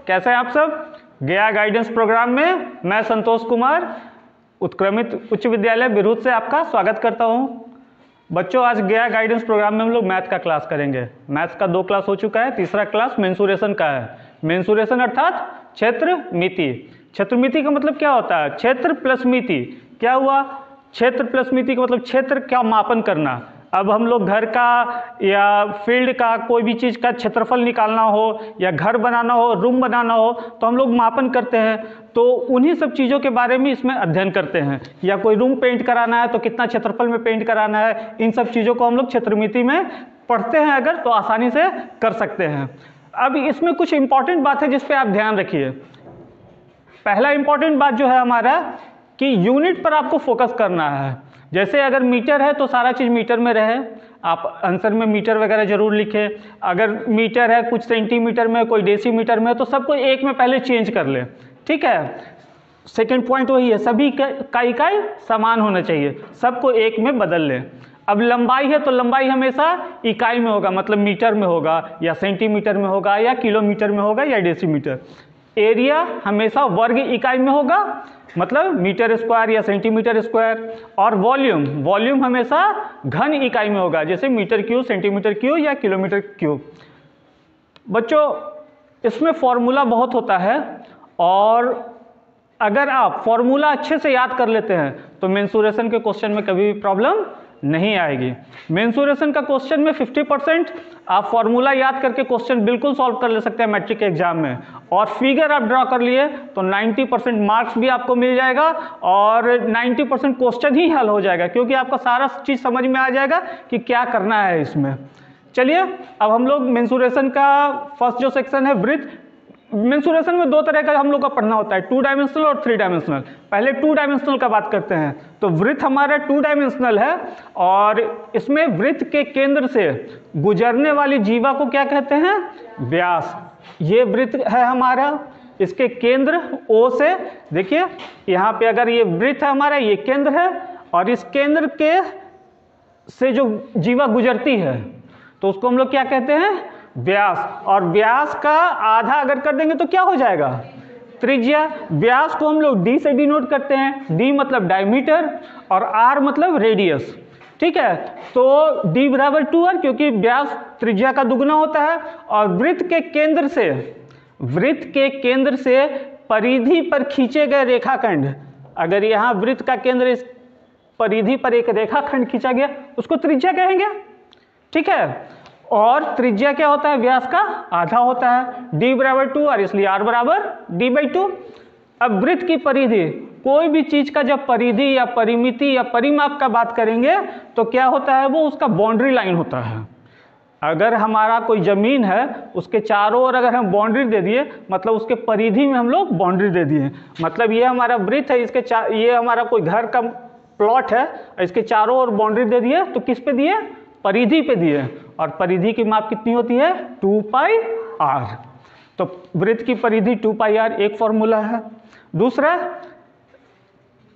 कैसे हैं आप सब? गया गाइडेंस प्रोग्राम में मैं संतोष कुमार उत्क्रमित उच्च विद्यालय बिरहुत से आपका स्वागत करता हूं। बच्चों, आज गया गाइडेंस प्रोग्राम में हम लोग मैथ का क्लास करेंगे। मैथ्स का 2 क्लास हो चुका है, तीसरा क्लास मेंसुरेशन का है। मेंसुरेशन अर्थात क्षेत्र मिति। क्षेत्र मिति का मतलब क्या होता है? क्षेत्र प्लस मिति। क्या हुआ? क्षेत्र प्लस मिति का मतलब क्षेत्र का मापन करना। अब हम लोग घर का या फील्ड का कोई भी चीज़ का क्षेत्रफल निकालना हो या घर बनाना हो, रूम बनाना हो, तो हम लोग मापन करते हैं। तो उन्हीं सब चीज़ों के बारे में इसमें अध्ययन करते हैं। या कोई रूम पेंट कराना है तो कितना क्षेत्रफल में पेंट कराना है, इन सब चीज़ों को हम लोग क्षेत्रमिति में पढ़ते हैं अगर, तो आसानी से कर सकते हैं। अब इसमें कुछ इंपॉर्टेंट बात है जिस पर आप ध्यान रखिए। पहला इंपॉर्टेंट बात जो है हमारा कि यूनिट पर आपको फोकस करना है। जैसे अगर मीटर है तो सारा चीज़ मीटर में रहे, आप आंसर में मीटर वगैरह जरूर लिखें। अगर मीटर है, कुछ सेंटीमीटर में, कोई डेसीमीटर में, तो सबको एक में पहले चेंज कर ले, ठीक है। सेकंड पॉइंट वही है, सभी का इकाई समान होना चाहिए, सबको एक में बदल ले। अब लंबाई है तो लंबाई हमेशा इकाई में होगा, मतलब मीटर में होगा या सेंटीमीटर में होगा या किलोमीटर में होगा या डेसीमीटर। एरिया हमेशा वर्ग इकाई में होगा, मतलब मीटर स्क्वायर या सेंटीमीटर स्क्वायर। और वॉल्यूम हमेशा घन इकाई में होगा, जैसे मीटर क्यूब, सेंटीमीटर क्यूब या किलोमीटर क्यूब। बच्चों, इसमें फॉर्मूला बहुत होता है, और अगर आप फॉर्मूला अच्छे से याद कर लेते हैं तो मेंसुरेशन के क्वेश्चन में कभी भी प्रॉब्लम नहीं आएगी। मेंसुरेशन का क्वेश्चन में 50% आप फॉर्मूला याद करके क्वेश्चन बिल्कुल सॉल्व कर ले सकते हैं मैट्रिक के एग्जाम में, और फिगर आप ड्रॉ कर लिए तो 90% मार्क्स भी आपको मिल जाएगा और 90% क्वेश्चन ही हल हो जाएगा, क्योंकि आपका सारा चीज़ समझ में आ जाएगा कि क्या करना है इसमें। चलिए, अब हम लोग मेंसुरेशन का फर्स्ट जो सेक्शन है वृत्त। मेंसुरेशन में 2 तरह का हम लोग का पढ़ना होता है, 2 डायमेंशनल और 3 डायमेंशनल। पहले 2 डायमेंशनल का बात करते हैं। तो वृत्त हमारा 2 डायमेंशनल है, और इसमें वृत्त के केंद्र से गुजरने वाली जीवा को क्या कहते हैं? व्यास। ये वृत्त है हमारा, इसके केंद्र O से, देखिए यहाँ पे अगर ये वृत्त है हमारा, ये केंद्र है, और इस केंद्र के से जो जीवा गुजरती है तो उसको हम लोग क्या कहते हैं? व्यास। और व्यास का आधा अगर कर देंगे तो क्या हो जाएगा? त्रिज्या। व्यास को हम लोग D से डिनोट करते हैं, D मतलब डायमीटर और R मतलब रेडियस, ठीक है। तो D बराबर 2R, क्योंकि व्यास त्रिज्या का दुगना होता है। और वृत्त के केंद्र से परिधि पर खींचे गए रेखाखंड, अगर यहाँ वृत्त का केंद्र इस परिधि पर एक रेखाखंड खींचा गया, उसको त्रिज्या कहेंगे, ठीक है। और त्रिज्या क्या होता है? व्यास का आधा होता है। D बराबर 2 और इसलिए R बराबर D/2। अब वृत्त की परिधि, कोई भी चीज का जब परिधि या परिमिति या परिमाप का बात करेंगे तो क्या होता है? वो उसका बाउंड्री लाइन होता है। अगर हमारा कोई जमीन है, उसके चारों ओर अगर हम बाउंड्री दे दिए, मतलब उसके परिधि में हम लोग बाउंड्री दे दिए, मतलब ये हमारा वृत्त है, इसके ये हमारा कोई घर का प्लॉट है, इसके चारों ओर बाउंड्री दे दिए, तो किस पे दिए? परिधि पे दिए। और परिधि की माप कितनी होती है? 2πr। तो वृत्त की परिधि 2πr एक फॉर्मूला है। दूसरा,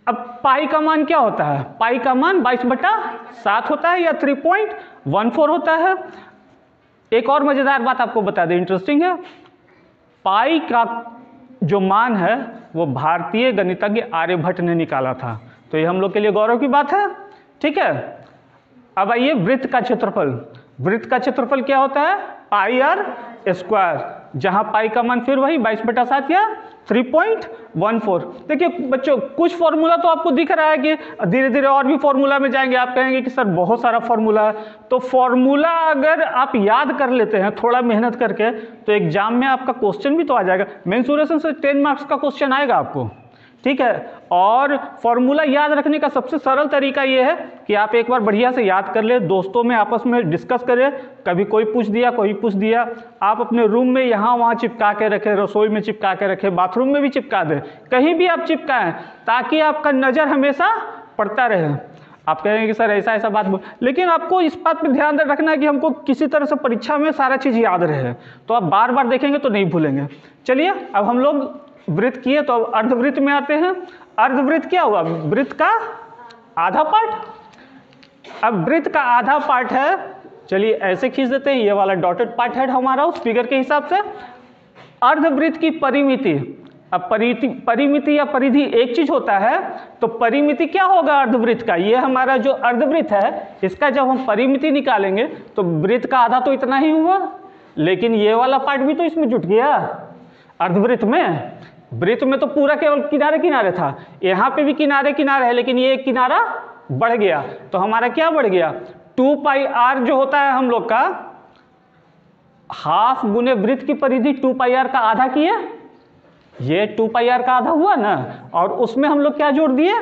अब पाई का मान क्या होता है? पाई का मान 22/7 होता है या 3.14 होता है। एक और मजेदार बात आपको बता दें, इंटरेस्टिंग है, पाई का जो मान है वो भारतीय गणितज्ञ आर्यभट्ट ने निकाला था, तो ये हम लोग के लिए गौरव की बात है, ठीक है। अब आइए वृत्त का क्षेत्रफल। वृत्त का क्षेत्रफल क्या होता है? πr², जहां पाई का मान फिर वही 22/7 या 3.14। देखिए बच्चों, कुछ फॉर्मूला तो आपको दिख रहा है कि धीरे धीरे और भी फॉर्मूला में जाएंगे, आप कहेंगे कि सर बहुत सारा फॉर्मूला है। तो फॉर्मूला अगर आप याद कर लेते हैं थोड़ा मेहनत करके, तो एग्जाम में आपका क्वेश्चन भी तो आ जाएगा। मेंसुरेशन से 10 मार्क्स का क्वेश्चन आएगा आपको, ठीक है। और फॉर्मूला याद रखने का सबसे सरल तरीका ये है कि आप एक बार बढ़िया से याद कर ले, दोस्तों में आपस में डिस्कस करें, कभी कोई पूछ दिया, कोई पूछ दिया, आप अपने रूम में यहाँ वहाँ चिपका के रखें, रसोई में चिपका के रखें, बाथरूम में भी चिपका दें, कहीं भी आप चिपकाएं, ताकि आपका नज़र हमेशा पड़ता रहे। आप कहेंगे कि सर ऐसा ऐसा बात, लेकिन आपको इस बात पे ध्यान रखना है कि हमको किसी तरह से परीक्षा में सारा चीज़ याद रहे, तो आप बार बार देखेंगे तो नहीं भूलेंगे। चलिए, अब हम लोग वृत्त किए तो अब अर्धवृत्त में आते हैं। अर्धवृत्त क्या हुआ? वृत्त का आधा पार्ट। अब वृत्त का आधा पार्ट है, चलिए ऐसे खींच देते हैं, ये वाला डॉटेड पार्ट है हमारा उस फिगर के हिसाब से। अर्धवृत्त की परिमिति। अब परिमिति या परिधि एक चीज होता है, तो परिमिति क्या होगा अर्धवृत्त का? ये हमारा जो अर्धवृत्त है इसका जब हम परिमिति निकालेंगे तो वृत्त का आधा तो इतना ही हुआ, लेकिन ये वाला पार्ट भी तो इसमें जुट गया अर्धवृत्त में। वृत्त में तो पूरा केवल किनारे किनारे था, यहाँ पे भी किनारे किनारे है, लेकिन ये एक किनारा बढ़ गया, तो हमारा क्या बढ़ गया? 2 पाई आर जो होता है हम लोग का हाफ गुने वृत्त की परिधि 2 पाई आर का आधा किए, ये 2 पाई आर का आधा हुआ ना, और उसमें हम लोग क्या जोड़ दिए?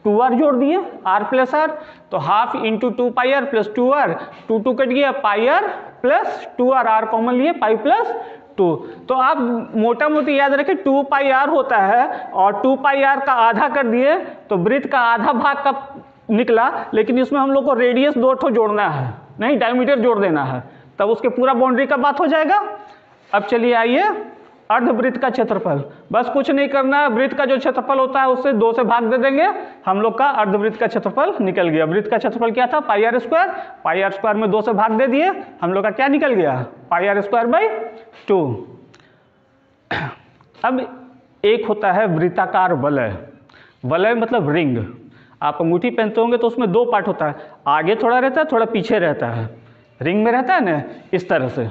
2r जोड़ दिए, r प्लस r, तो half into 2 pi R plus 2r, 2 cut गया, pi R plus 2r, r common लिए, पाई प्लस 2। तो आप मोटा मोटी याद रखें 2 पाई आर होता है और 2 पाई आर का आधा कर दिए तो वृत्त का आधा भाग का निकला, लेकिन इसमें हम लोग को रेडियस 2 ठो जोड़ना है, नहीं डायमीटर जोड़ देना है, तब उसके पूरा बाउंड्री का बात हो जाएगा। अब चलिए आइए अर्धवृत्त का क्षेत्रफल, बस कुछ नहीं करना है, वृत्त का जो क्षेत्रफल होता है उससे 2 से भाग दे देंगे, हम लोग का अर्धवृत्त का क्षेत्रफल निकल गया। वृत्त का क्षेत्रफल क्या था? पाई आर स्क्वायर में 2 से भाग दे दिए, हम लोग का क्या निकल गया? Pi R square by 2। अब एक होता है वृत्ताकार वलय। वलय मतलब रिंग। आप अंगूठी पहनते होंगे तो उसमें 2 पार्ट होता है, आगे थोड़ा रहता है, थोड़ा पीछे रहता है, रिंग में रहता है ना, इस तरह से।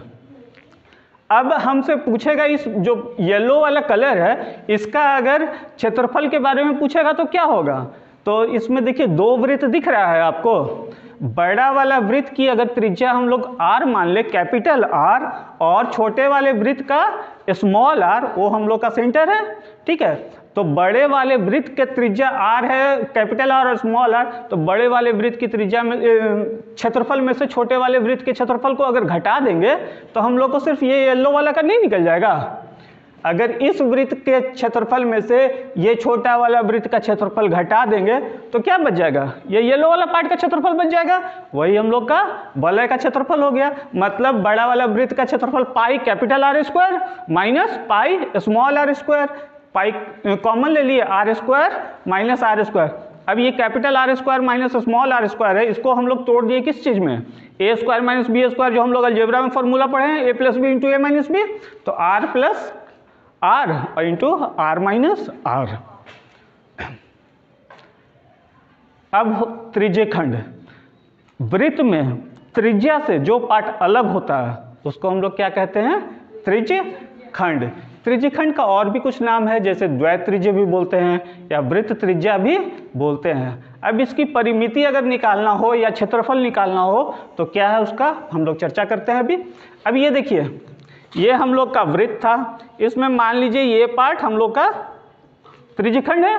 अब हमसे पूछेगा इस जो येलो वाला कलर है इसका अगर क्षेत्रफल के बारे में पूछेगा तो क्या होगा? तो इसमें देखिए 2 वृत्त दिख रहा है आपको। बड़ा वाला वृत्त की अगर त्रिज्या हम लोग r मान ले, कैपिटल R, और छोटे वाले वृत्त का स्मॉल r, वो हम लोग का सेंटर है, ठीक है। तो बड़े वाले वृत्त के त्रिज्या r है, कैपिटल R और स्मॉल r, तो बड़े वाले वृत्त की त्रिज्या में क्षेत्रफल में से छोटे वाले वृत्त के क्षेत्रफल को अगर घटा देंगे तो हम लोग को सिर्फ ये येलो वाला का नहीं निकल जाएगा। अगर इस वृत्त के क्षेत्रफल में से ये छोटा वाला वृत्त का क्षेत्रफल घटा देंगे तो क्या बच जाएगा? ये येलो वाला पार्ट का क्षेत्रफल बच जाएगा, वही हम लोग का वलय का क्षेत्रफल हो गया। मतलब बड़ा वाला वृत्त का क्षेत्रफल pi capital R square minus pi small r square, पाई कॉमन ले लिए, r square minus r square. अब ये capital R square minus small r square है, इसको हम लोग तोड़ दिए किस चीज में? a square minus b square, जो हम लोग अलजेब्रा में फॉर्मूला पढ़े हैं, a plus B into A minus B, तो r प्लस r और इंटू r माइनस r। अब त्रिज्यखंड, वृत्त में त्रिज्या से जो पार्ट अलग होता है उसको हम लोग क्या कहते हैं? त्रिज्यखंड। त्रिज्यखंड का और भी कुछ नाम है, जैसे द्वैत्रिज्य भी बोलते हैं या वृत्त त्रिज्या भी बोलते हैं। अब इसकी परिमिति अगर निकालना हो या क्षेत्रफल निकालना हो तो क्या है उसका हम लोग चर्चा करते हैं अभी। अब ये देखिए, ये हम लोग का वृत्त था, इसमें मान लीजिए ये पार्ट हम लोग का त्रिज्यखंड है,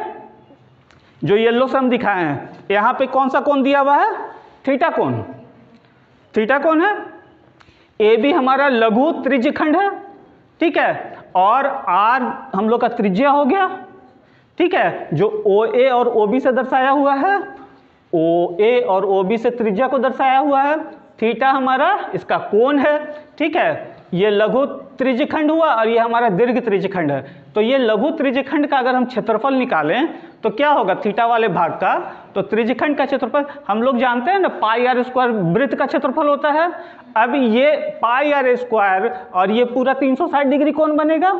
जो येलो से हम दिखाए हैं। यहाँ पे कौन सा कोण दिया हुआ है? थीटा कोण। थीटा कोण है। ए भी हमारा लघु त्रिज्यखंड है, ठीक है, और R हम लोग का त्रिज्या हो गया, ठीक है, जो OA और OB से दर्शाया हुआ है, OA और OB से त्रिज्या को दर्शाया हुआ है। थीटा हमारा इसका कोण है, ठीक है, ये लघु त्रिज्यखंड हुआ और ये हमारा दीर्घ त्रिज्यखंड है। तो ये लघु त्रिज्यखंड का अगर हम क्षेत्रफल निकालें तो क्या होगा थीटा वाले भाग का? तो त्रिज्यखंड का क्षेत्रफल हम लोग जानते हैं ना, पाई आर स्क्वायर वृत्त का क्षेत्रफल होता है। अब ये पाई आर स्क्वायर और ये पूरा 360 डिग्री कोण बनेगा,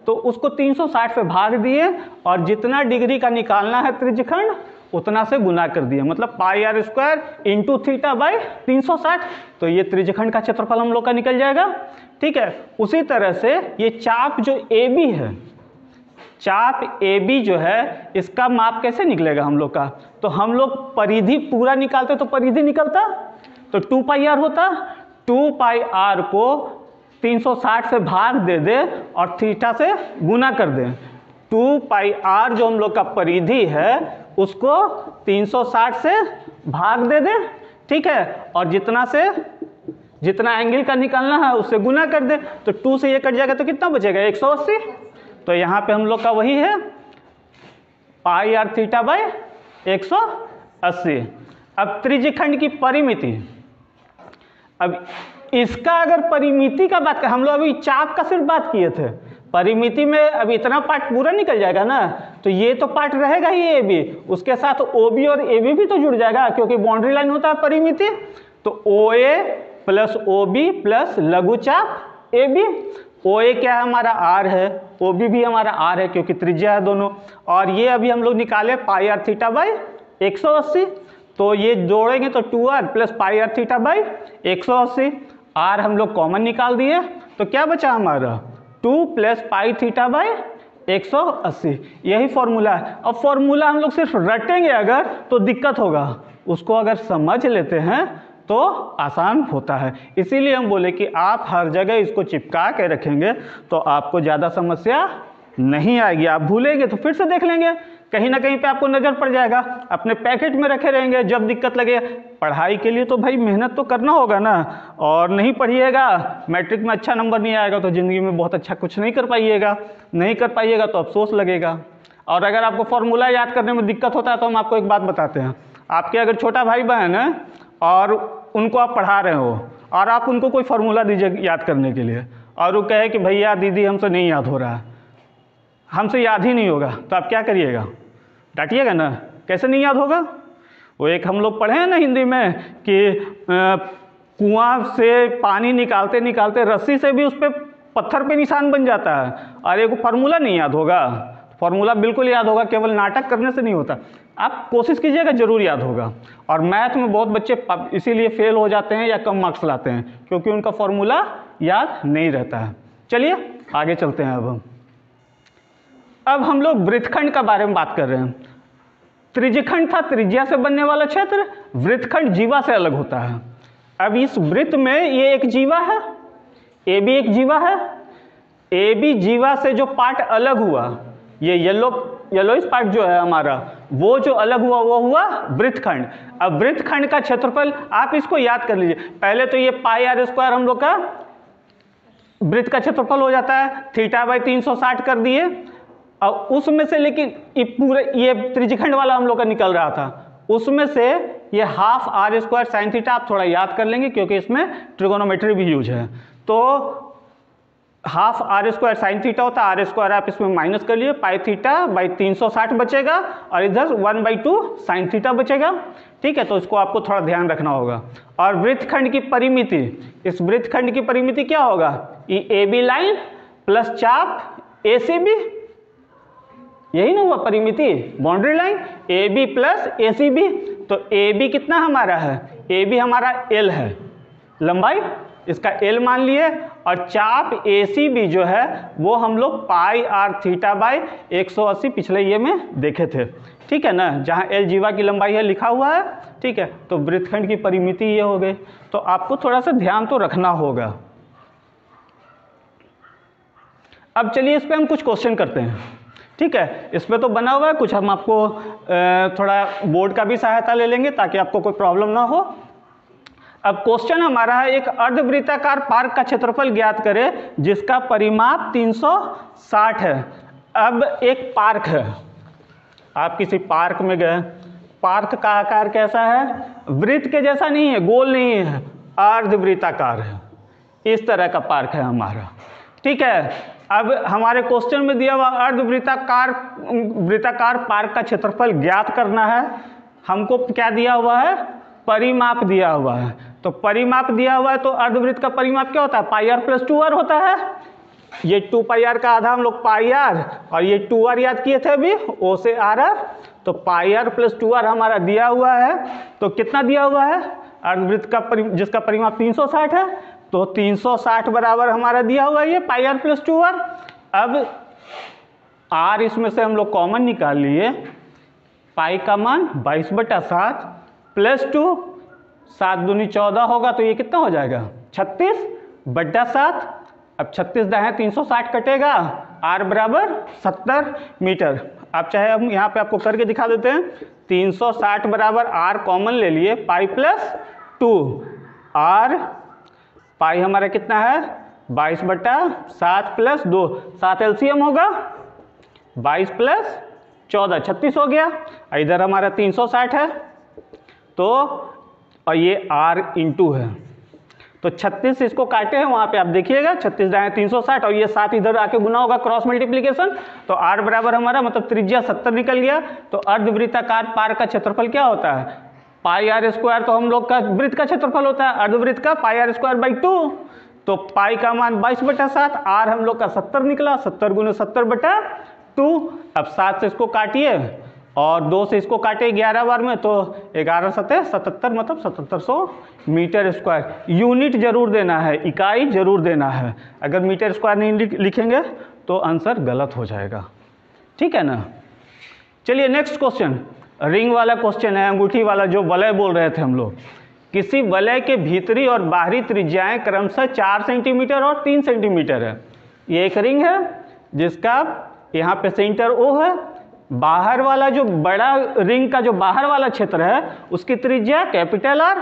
तो उसको 360 से भाग दिए और जितना डिग्री का निकालना है त्रिज्यखंड उतना से गुना कर दिए, मतलब pi R square into theta by 360, तो ये त्रिज्यखंड का क्षेत्रफल हम लोग का निकल जाएगा, ठीक है। उसी तरह से ये चाप जो AB है, चाप AB जो है, इसका माप कैसे निकलेगा हम लोग का? तो हम लोग परिधि पूरा निकालते तो परिधि निकलता तो 2 पाई आर होता, 2 पाई आर को 360 से भाग दे दे और थीटा से गुना कर दे। 2 पाई आर जो हम लोग का परिधि है उसको 360 से भाग दे दे, ठीक है, और जितना एंगल का निकालना है उससे गुना कर दे, तो 2 से ये कट जाएगा तो कितना बचेगा? 180। तो यहाँ पे हम लोग का वही है पाई आर थीटा बाई 180। अब त्रिज्यखंड की परिमिति, अब इसका अगर परिमिति का बात करें, हम लोग अभी चाप का सिर्फ बात किए थे, परिमिति में अब इतना पार्ट पूरा निकल जाएगा ना, तो ये तो पार्ट रहेगा ही ए बी, उसके साथ OB और AB भी तो जुड़ जाएगा क्योंकि बाउंड्री लाइन होता है परिमिति। तो OA प्लस OB प्लस लघुचाप AB, ओ ए क्या है हमारा आर है, ओ बी भी हमारा आर है क्योंकि त्रिज्या है दोनों, और ये अभी हम लोग निकाले पाई आर थीटा बाई 180, तो ये जोड़ेंगे तो 2r plus pi R theta by 180, R हम लोग कॉमन निकाल दिए तो क्या बचा हमारा 2 प्लस पाई थीटा बाई 180, यही फॉर्मूला है। अब फॉर्मूला हम लोग सिर्फ रटेंगे अगर तो दिक्कत होगा, उसको अगर समझ लेते हैं तो आसान होता है। इसीलिए हम बोले कि आप हर जगह इसको चिपका के रखेंगे तो आपको ज़्यादा समस्या नहीं आएगी। आप भूलेंगे तो फिर से देख लेंगे, कहीं ना कहीं पे आपको नज़र पड़ जाएगा, अपने पैकेट में रखे रहेंगे, जब दिक्कत लगे। पढ़ाई के लिए तो भाई मेहनत तो करना होगा ना, और नहीं पढ़िएगा, मैट्रिक में अच्छा नंबर नहीं आएगा तो ज़िंदगी में बहुत अच्छा कुछ नहीं कर पाइएगा, नहीं कर पाइएगा तो अफसोस लगेगा। और अगर आपको फॉर्मूला याद करने में दिक्कत होता है तो हम आपको एक बात बताते हैं, आपके अगर छोटा भाई बहन है और उनको आप पढ़ा रहे हो और आप उनको कोई फार्मूला दीजिए याद करने के लिए, और वो कहे कि भैया दीदी हमसे नहीं याद हो रहा है, हमसे याद ही नहीं होगा, तो आप क्या करिएगा? डांटिएगा ना, कैसे नहीं याद होगा? वो एक हम लोग पढ़े हैं ना हिंदी में कि कुआं से पानी निकालते निकालते रस्सी से भी उस पर पत्थर पे निशान बन जाता है, और एक फार्मूला नहीं याद होगा? फार्मूला बिल्कुल याद होगा, केवल नाटक करने से नहीं होता। आप कोशिश कीजिएगा, जरूर याद होगा। और मैथ में बहुत बच्चे इसीलिए फेल हो जाते हैं या कम मार्क्स लाते हैं, क्योंकि उनका फॉर्मूला याद नहीं रहता है। चलिए आगे चलते हैं। अब हम लोग वृत्तखंड का बारे में बात कर रहे हैं। त्रिज्यखंड था त्रिज्या से बनने वाला क्षेत्र, वृत्तखंड जीवा से अलग होता है। अब इस वृत्त में ये एक जीवा है, ए भी एक जीवा है, ए बी जीवा से जो पार्ट अलग हुआ, ये येलोइश पार्ट जो है हमारा, वो जो अलग हुआ वो हुआ वृत्तखंड। अब वृत्तखंड का क्षेत्रफल आप इसको याद कर लीजिए। पहले तो ये पाई आर स्क्वायर हम लोग का वृत्त का क्षेत्रफल हो जाता है, थीटा बाई 360 कर दिए, और उसमें से लेकिन ये पूरे ये त्रिज्यखंड वाला हम लोग का निकल रहा था, उसमें से ये half R square sine theta आप थोड़ा याद कर लेंगे क्योंकि इसमें ट्रिगोनोमेट्री भी यूज है। तो half R square sine theta होता है, आर स्क्वायर आप इसमें माइनस कर लिए, पाई थीटा बाई 360 बचेगा, और इधर 1/2 साइन थीटा बचेगा। ठीक है, तो इसको आपको थोड़ा ध्यान रखना होगा। और वृत्तखंड की परिमिति, इस वृत्तखंड की परिमिति क्या होगा? ये ए बी लाइन प्लस चाप ए सी बी, यही ना हुआ परिमिति, boundary line A B plus A C B. तो ए बी कितना हमारा है? ए बी हमारा एल है, लंबाई इसका एल मान लिए, और चाप ए सी बी जो है वो हम लोग पाई आर थीटा बाई 180 पिछले ये में देखे थे। ठीक है ना, जहाँ एल जीवा की लंबाई है लिखा हुआ है। ठीक है, तो वृत्तखंड की परिमिति ये हो गई, तो आपको थोड़ा सा ध्यान तो रखना होगा। अब चलिए इस पर हम कुछ क्वेश्चन करते हैं। ठीक है, इसमें तो बना हुआ है कुछ, हम आपको थोड़ा बोर्ड का भी सहायता ले लेंगे ताकि आपको कोई प्रॉब्लम ना हो। अब क्वेश्चन हमारा है, एक अर्धवृत्ताकार पार्क का क्षेत्रफल ज्ञात करें जिसका परिमाप 360 है। अब एक पार्क है, आप किसी पार्क में गए, पार्क का आकार कैसा है? वृत्त के जैसा नहीं है, गोल नहीं है, अर्धवृत्ताकार है, इस तरह का पार्क है हमारा। ठीक है, अब हमारे क्वेश्चन में दिया हुआ अर्धवृत्ताकार पार्क का क्षेत्रफल ज्ञात करना है। हमको क्या दिया हुआ है? परिमाप दिया हुआ है। तो परिमाप दिया हुआ है तो अर्धवृत्त का परिमाप क्या होता है? पाई आर प्लस 2r होता है। ये 2 पाई आर का आधा हम लोग पाई आर, और ये 2r याद किए थे अभी, ओ से आर आर, तो पाई आर प्लस 2r हमारा दिया हुआ है। तो कितना दिया हुआ है? अर्धवृत्त का जिसका परिमाप 360 है, तो 360 बराबर हमारा दिया हुआ है ये पाई आर प्लस 2r। अब r इसमें से हम लोग कॉमन निकाल लिए, पाई का मान 22/7 प्लस 2, 7 दूनी 14 होगा, तो ये कितना हो जाएगा? 36/7। अब 36 दाएं 360 कटेगा, r बराबर 70 मीटर। आप चाहे हम यहाँ पे आपको करके दिखा देते हैं। 360 बराबर r कॉमन ले लिए, पाई प्लस 2, r पाई हमारा कितना है? 22/7 प्लस 2, 7 एलसीएम होगा, 22 प्लस 14 36 हो गया। इधर हमारा 360 है, तो और ये r इंटू है, तो 36 इसको काटे हैं वहाँ पे आप देखिएगा, 36 दाएं 360, और ये 7 इधर आके गुना होगा क्रॉस मल्टीप्लीकेशन, तो r बराबर हमारा मतलब त्रिज्या 70 निकल गया। तो अर्धवृत्ताकार पार्क का क्षेत्रफल क्या होता है? पाई आर स्क्वायर, तो हम लोग का वृत्त का क्षेत्रफल होता है, अर्धवृत्त का पाई आर स्क्वायर बाई 2, तो पाई का मान 22/7, आर हम लोग का 70 निकला, 70 गुने 70/2। अब 7 से इसको काटिए और 2 से इसको काटे 11 बार में, तो 11 सतह 77, मतलब 7700 मीटर स्क्वायर। यूनिट जरूर देना है, इकाई जरूर देना है। अगर मीटर स्क्वायर नहीं लिखेंगे तो आंसर गलत हो जाएगा, ठीक है ना। चलिए नेक्स्ट क्वेश्चन, रिंग वाला क्वेश्चन है, अंगूठी वाला, जो वलय बोल रहे थे हम लोग। किसी वलय के भीतरी और बाहरी त्रिज्याएं क्रमशः 4 सेंटीमीटर और 3 सेंटीमीटर है। ये एक रिंग है जिसका यहाँ पे सेंटर O है। बाहर वाला जो बड़ा रिंग का जो बाहर वाला क्षेत्र है उसकी त्रिज्या कैपिटल R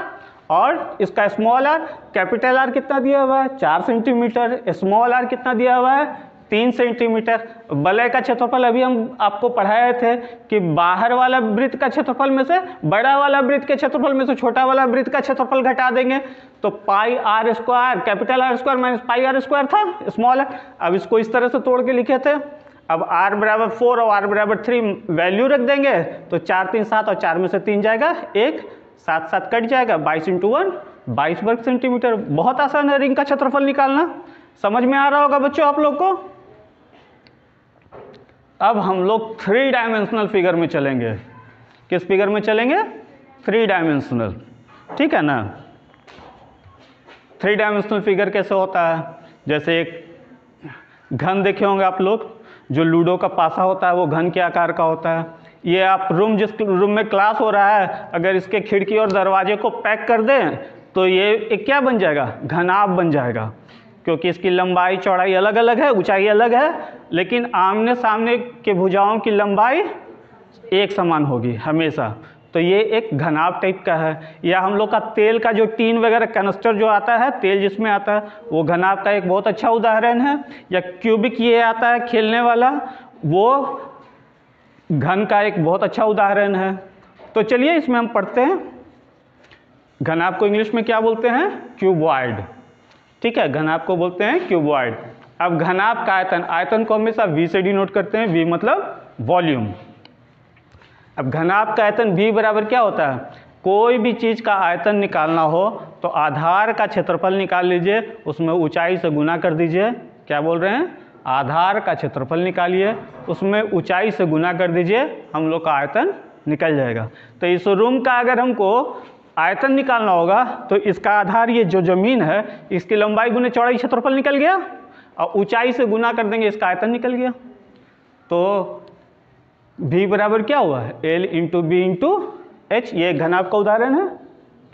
और इसका स्मॉल r। कैपिटल R कितना दिया हुआ है 4 सेंटीमीटर, स्मॉल r कितना दिया हुआ है 3 सेंटीमीटर। वलय का क्षेत्रफल अभी हम आपको पढ़ाए थे कि बाहर वाला वृत्त का क्षेत्रफल में से बड़ा वाला वृत्त के क्षेत्रफल में से छोटा वाला वृत्त का क्षेत्रफल घटा देंगे, तो पाई r square, capital R square minus pi r square था स्मॉल r। अब इसको इस तरह से तोड़ के लिखे थे। अब r बराबर 4 और r बराबर 3 वैल्यू रख देंगे, तो 4 3 7 और 4 में से 3 जाएगा, 1 7 7 कट जाएगा, 22 × 1 22 वर्ग सेंटीमीटर। बहुत आसान है रिंग का क्षेत्रफल निकालना, समझ में आ रहा होगा बच्चों आप लोग को। अब हम लोग 3 डायमेंशनल फिगर में चलेंगे। किस फिगर में चलेंगे 3 डायमेंशनल, ठीक है ना। 3 डायमेंशनल फिगर कैसे होता है, जैसे एक घन देखे होंगे आप लोग, जो लूडो का पासा होता है वो घन के आकार का होता है। ये आप जिस रूम में क्लास हो रहा है, अगर इसके खिड़की और दरवाजे को पैक कर दें तो ये एक क्या बन जाएगा, घनाभ बन जाएगा, क्योंकि इसकी लंबाई चौड़ाई अलग अलग है, ऊंचाई अलग है, लेकिन आमने सामने के भुजाओं की लंबाई एक समान होगी हमेशा। तो ये एक घनाभ टाइप का है। या हम लोग का तेल का जो टीन वगैरह कैनिस्टर जो आता है, तेल जिसमें आता है, वो घनाभ का एक बहुत अच्छा उदाहरण है। या क्यूबिक ये आता है खेलने वाला, वो घन का एक बहुत अच्छा उदाहरण है। तो चलिए इसमें हम पढ़ते हैं। घनाभ को इंग्लिश में क्या बोलते हैं, क्यूबॉइड, ठीक है, घनाभ को बोलते हैं क्यूबॉइड। अब घनाभ का आयतन, आयतन को हमेशा V से डिनोट करते हैं, V मतलब वॉल्यूम। अब घनाभ का आयतन V बराबर क्या होता है, कोई भी चीज़ का आयतन निकालना हो तो आधार का क्षेत्रफल निकाल लीजिए, उसमें ऊंचाई से गुना कर दीजिए। क्या बोल रहे हैं, आधार का क्षेत्रफल निकालिए, उसमें ऊंचाई से गुना कर दीजिए, हम लोग का आयतन निकल जाएगा। तो इस रूम का अगर हमको आयतन निकालना होगा तो इसका आधार ये जो जमीन है, इसकी लंबाई गुने चौड़ाई क्षेत्रफल निकल गया, और ऊंचाई से गुना कर देंगे, इसका आयतन निकल गया। तो V बराबर क्या हुआ है, L × B × H। ये घनाभ का उदाहरण है,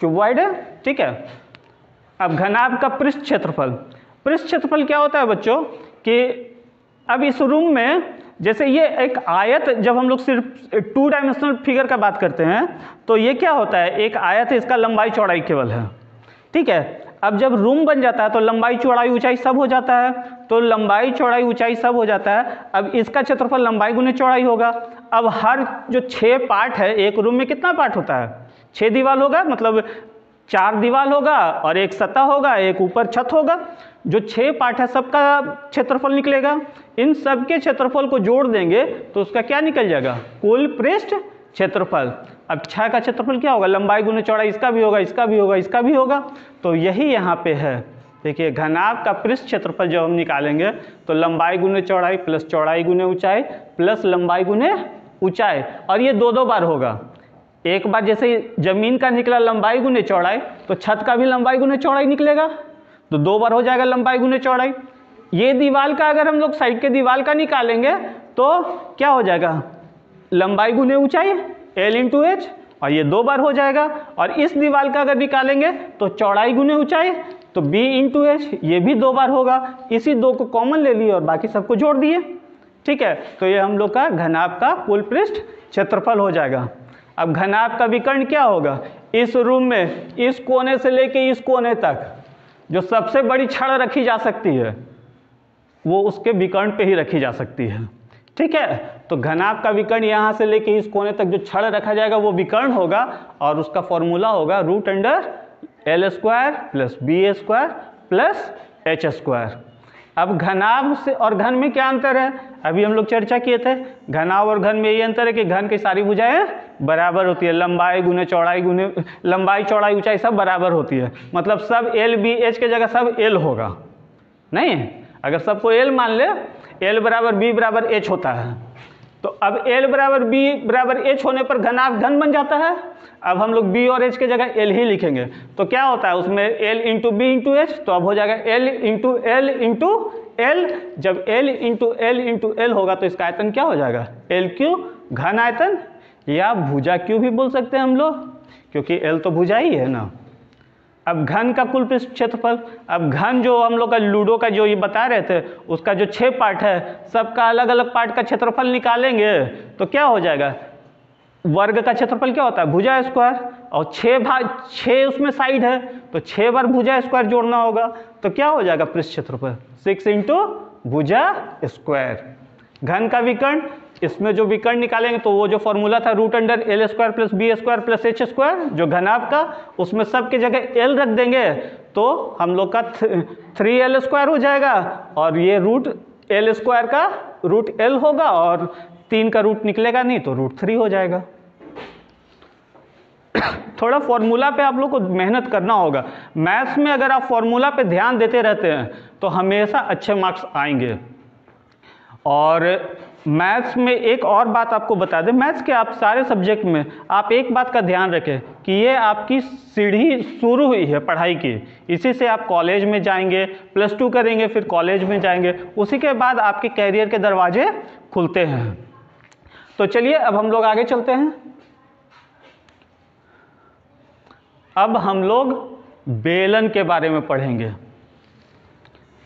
क्यूबॉइड है, ठीक है। अब घनाभ का पृष्ठ क्षेत्रफल, पृष्ठ क्षेत्रफल क्या होता है बच्चों कि अब इस रूम में जैसे ये एक आयत, जब हम लोग सिर्फ 2 डायमेंशनल फिगर का बात करते हैं तो ये क्या होता है, एक आयत है, इसका लंबाई चौड़ाई केवल है, ठीक है। अब जब रूम बन जाता है तो लंबाई चौड़ाई ऊंचाई सब हो जाता है, तो लंबाई चौड़ाई ऊंचाई सब हो जाता है। अब इसका क्षेत्रफल लंबाई गुने चौड़ाई होगा। अब हर जो 6 पार्ट है, एक रूम में कितना पार्ट होता है, 6 दीवार होगा, मतलब 4 दीवार होगा और एक सतह होगा, एक ऊपर छत होगा। जो 6 पार्ट है सबका क्षेत्रफल निकलेगा, इन सब के क्षेत्रफल को जोड़ देंगे तो उसका क्या निकल जाएगा, कुल पृष्ठ क्षेत्रफल। अब 6 का क्षेत्रफल क्या होगा, लंबाई गुने चौड़ाई, इसका भी होगा, इसका भी होगा, इसका भी होगा। तो यही यहाँ पे है, देखिए घनाभ का पृष्ठ क्षेत्रफल जब हम निकालेंगे तो लंबाई गुने चौड़ाई प्लस चौड़ाई गुने ऊंचाई प्लस लंबाई गुने ऊंचाई, और ये 2 बार होगा। एक बार जैसे जमीन का निकला लंबाई गुने चौड़ाई, तो छत का भी लंबाई गुने चौड़ाई निकलेगा, तो 2 बार हो जाएगा लंबाई गुने चौड़ाई। ये दीवार का अगर हम लोग साइड के दीवार का निकालेंगे तो क्या हो जाएगा, लंबाई गुने ऊंचाई L × H, और ये 2 बार हो जाएगा। और इस दीवार का अगर निकालेंगे तो चौड़ाई गुने ऊंचाई, तो B × H, ये भी 2 बार होगा। इसी 2 को कॉमन ले लिए और बाकी सबको जोड़ दिए, ठीक है। तो ये हम लोग का घनाभ का कुल पृष्ठ क्षेत्रफल हो जाएगा। अब घनाभ का विकर्ण क्या होगा, इस रूम में इस कोने से लेके इस कोने तक जो सबसे बड़ी छड़ रखी जा सकती है वो उसके विकर्ण पे ही रखी जा सकती है, ठीक है। तो घनाभ का विकर्ण यहाँ से लेके इस कोने तक जो छड़ रखा जाएगा वो विकर्ण होगा, और उसका फॉर्मूला होगा √L² + BA² + H²। अब घनाभ से और घन में क्या अंतर है, अभी हम लोग चर्चा किए थे। घनाभ और घन में ये अंतर है कि घन की सारी भुजाएं बराबर होती है, लंबाई गुने चौड़ाई गुने लंबाई चौड़ाई ऊंचाई सब बराबर होती है। मतलब सब एल बी एच के जगह सब एल होगा, नहीं अगर सबको एल मान ले, एल बराबर बी बराबर एच होता है, तो अब एल बराबर बी बराबर एच होने पर घनाभ घन बन जाता है। अब हम लोग बी और एच के जगह एल ही लिखेंगे, तो क्या होता है उसमें L into B into H, तो अब हो जाएगा L into L into L. जब L into L into L होगा तो इसका आयतन क्या हो जाएगा, एल क्यू घन आयतन, या भुजा क्यू भी बोल सकते हैं हम लोग, क्योंकि एल तो भुजा ही है ना। अब घन का कुल पृष्ठ क्षेत्रफल, अब घन जो हम लोग का लूडो का जो ये बता रहे थे उसका जो 6 पार्ट है, सबका अलग अलग पार्ट का क्षेत्रफल निकालेंगे तो क्या हो जाएगा, वर्ग का क्षेत्रफल क्या होता है भुजा स्क्वायर, और 6 उसमें साइड है तो 6 बार भुजा स्क्वायर जोड़ना होगा, तो क्या हो जाएगा पृष्ठ क्षेत्रफल 6 इंटू भुजा स्क्वायर। घन का विकर्ण, इसमें जो विकर्ण निकालेंगे तो वो जो फॉर्मूला था root under L square plus B square plus H square, जो घनाभ का उसमें सब की जगह एल रख देंगे तो हम लोग का 3l स्क्वायर हो जाएगा, और ये रूट एल स्क्वायर का रूट एल होगा, और 3 का रूट निकलेगा नहीं तो रूट 3 हो जाएगा। थोड़ा फॉर्मूला पे आप लोग को मेहनत करना होगा। मैथ्स में अगर आप फॉर्मूला पे ध्यान देते रहते हैं तो हमेशा अच्छे मार्क्स आएंगे। और मैथ्स में एक और बात आपको बता दें, मैथ्स के आप सारे सब्जेक्ट में आप एक बात का ध्यान रखें कि ये आपकी सीढ़ी शुरू हुई है पढ़ाई की, इसी से आप कॉलेज में जाएंगे, +2 करेंगे, फिर कॉलेज में जाएंगे, उसी के बाद आपके कैरियर के दरवाजे खुलते हैं। तो चलिए अब हम लोग आगे चलते हैं। अब हम लोग बेलन के बारे में पढ़ेंगे।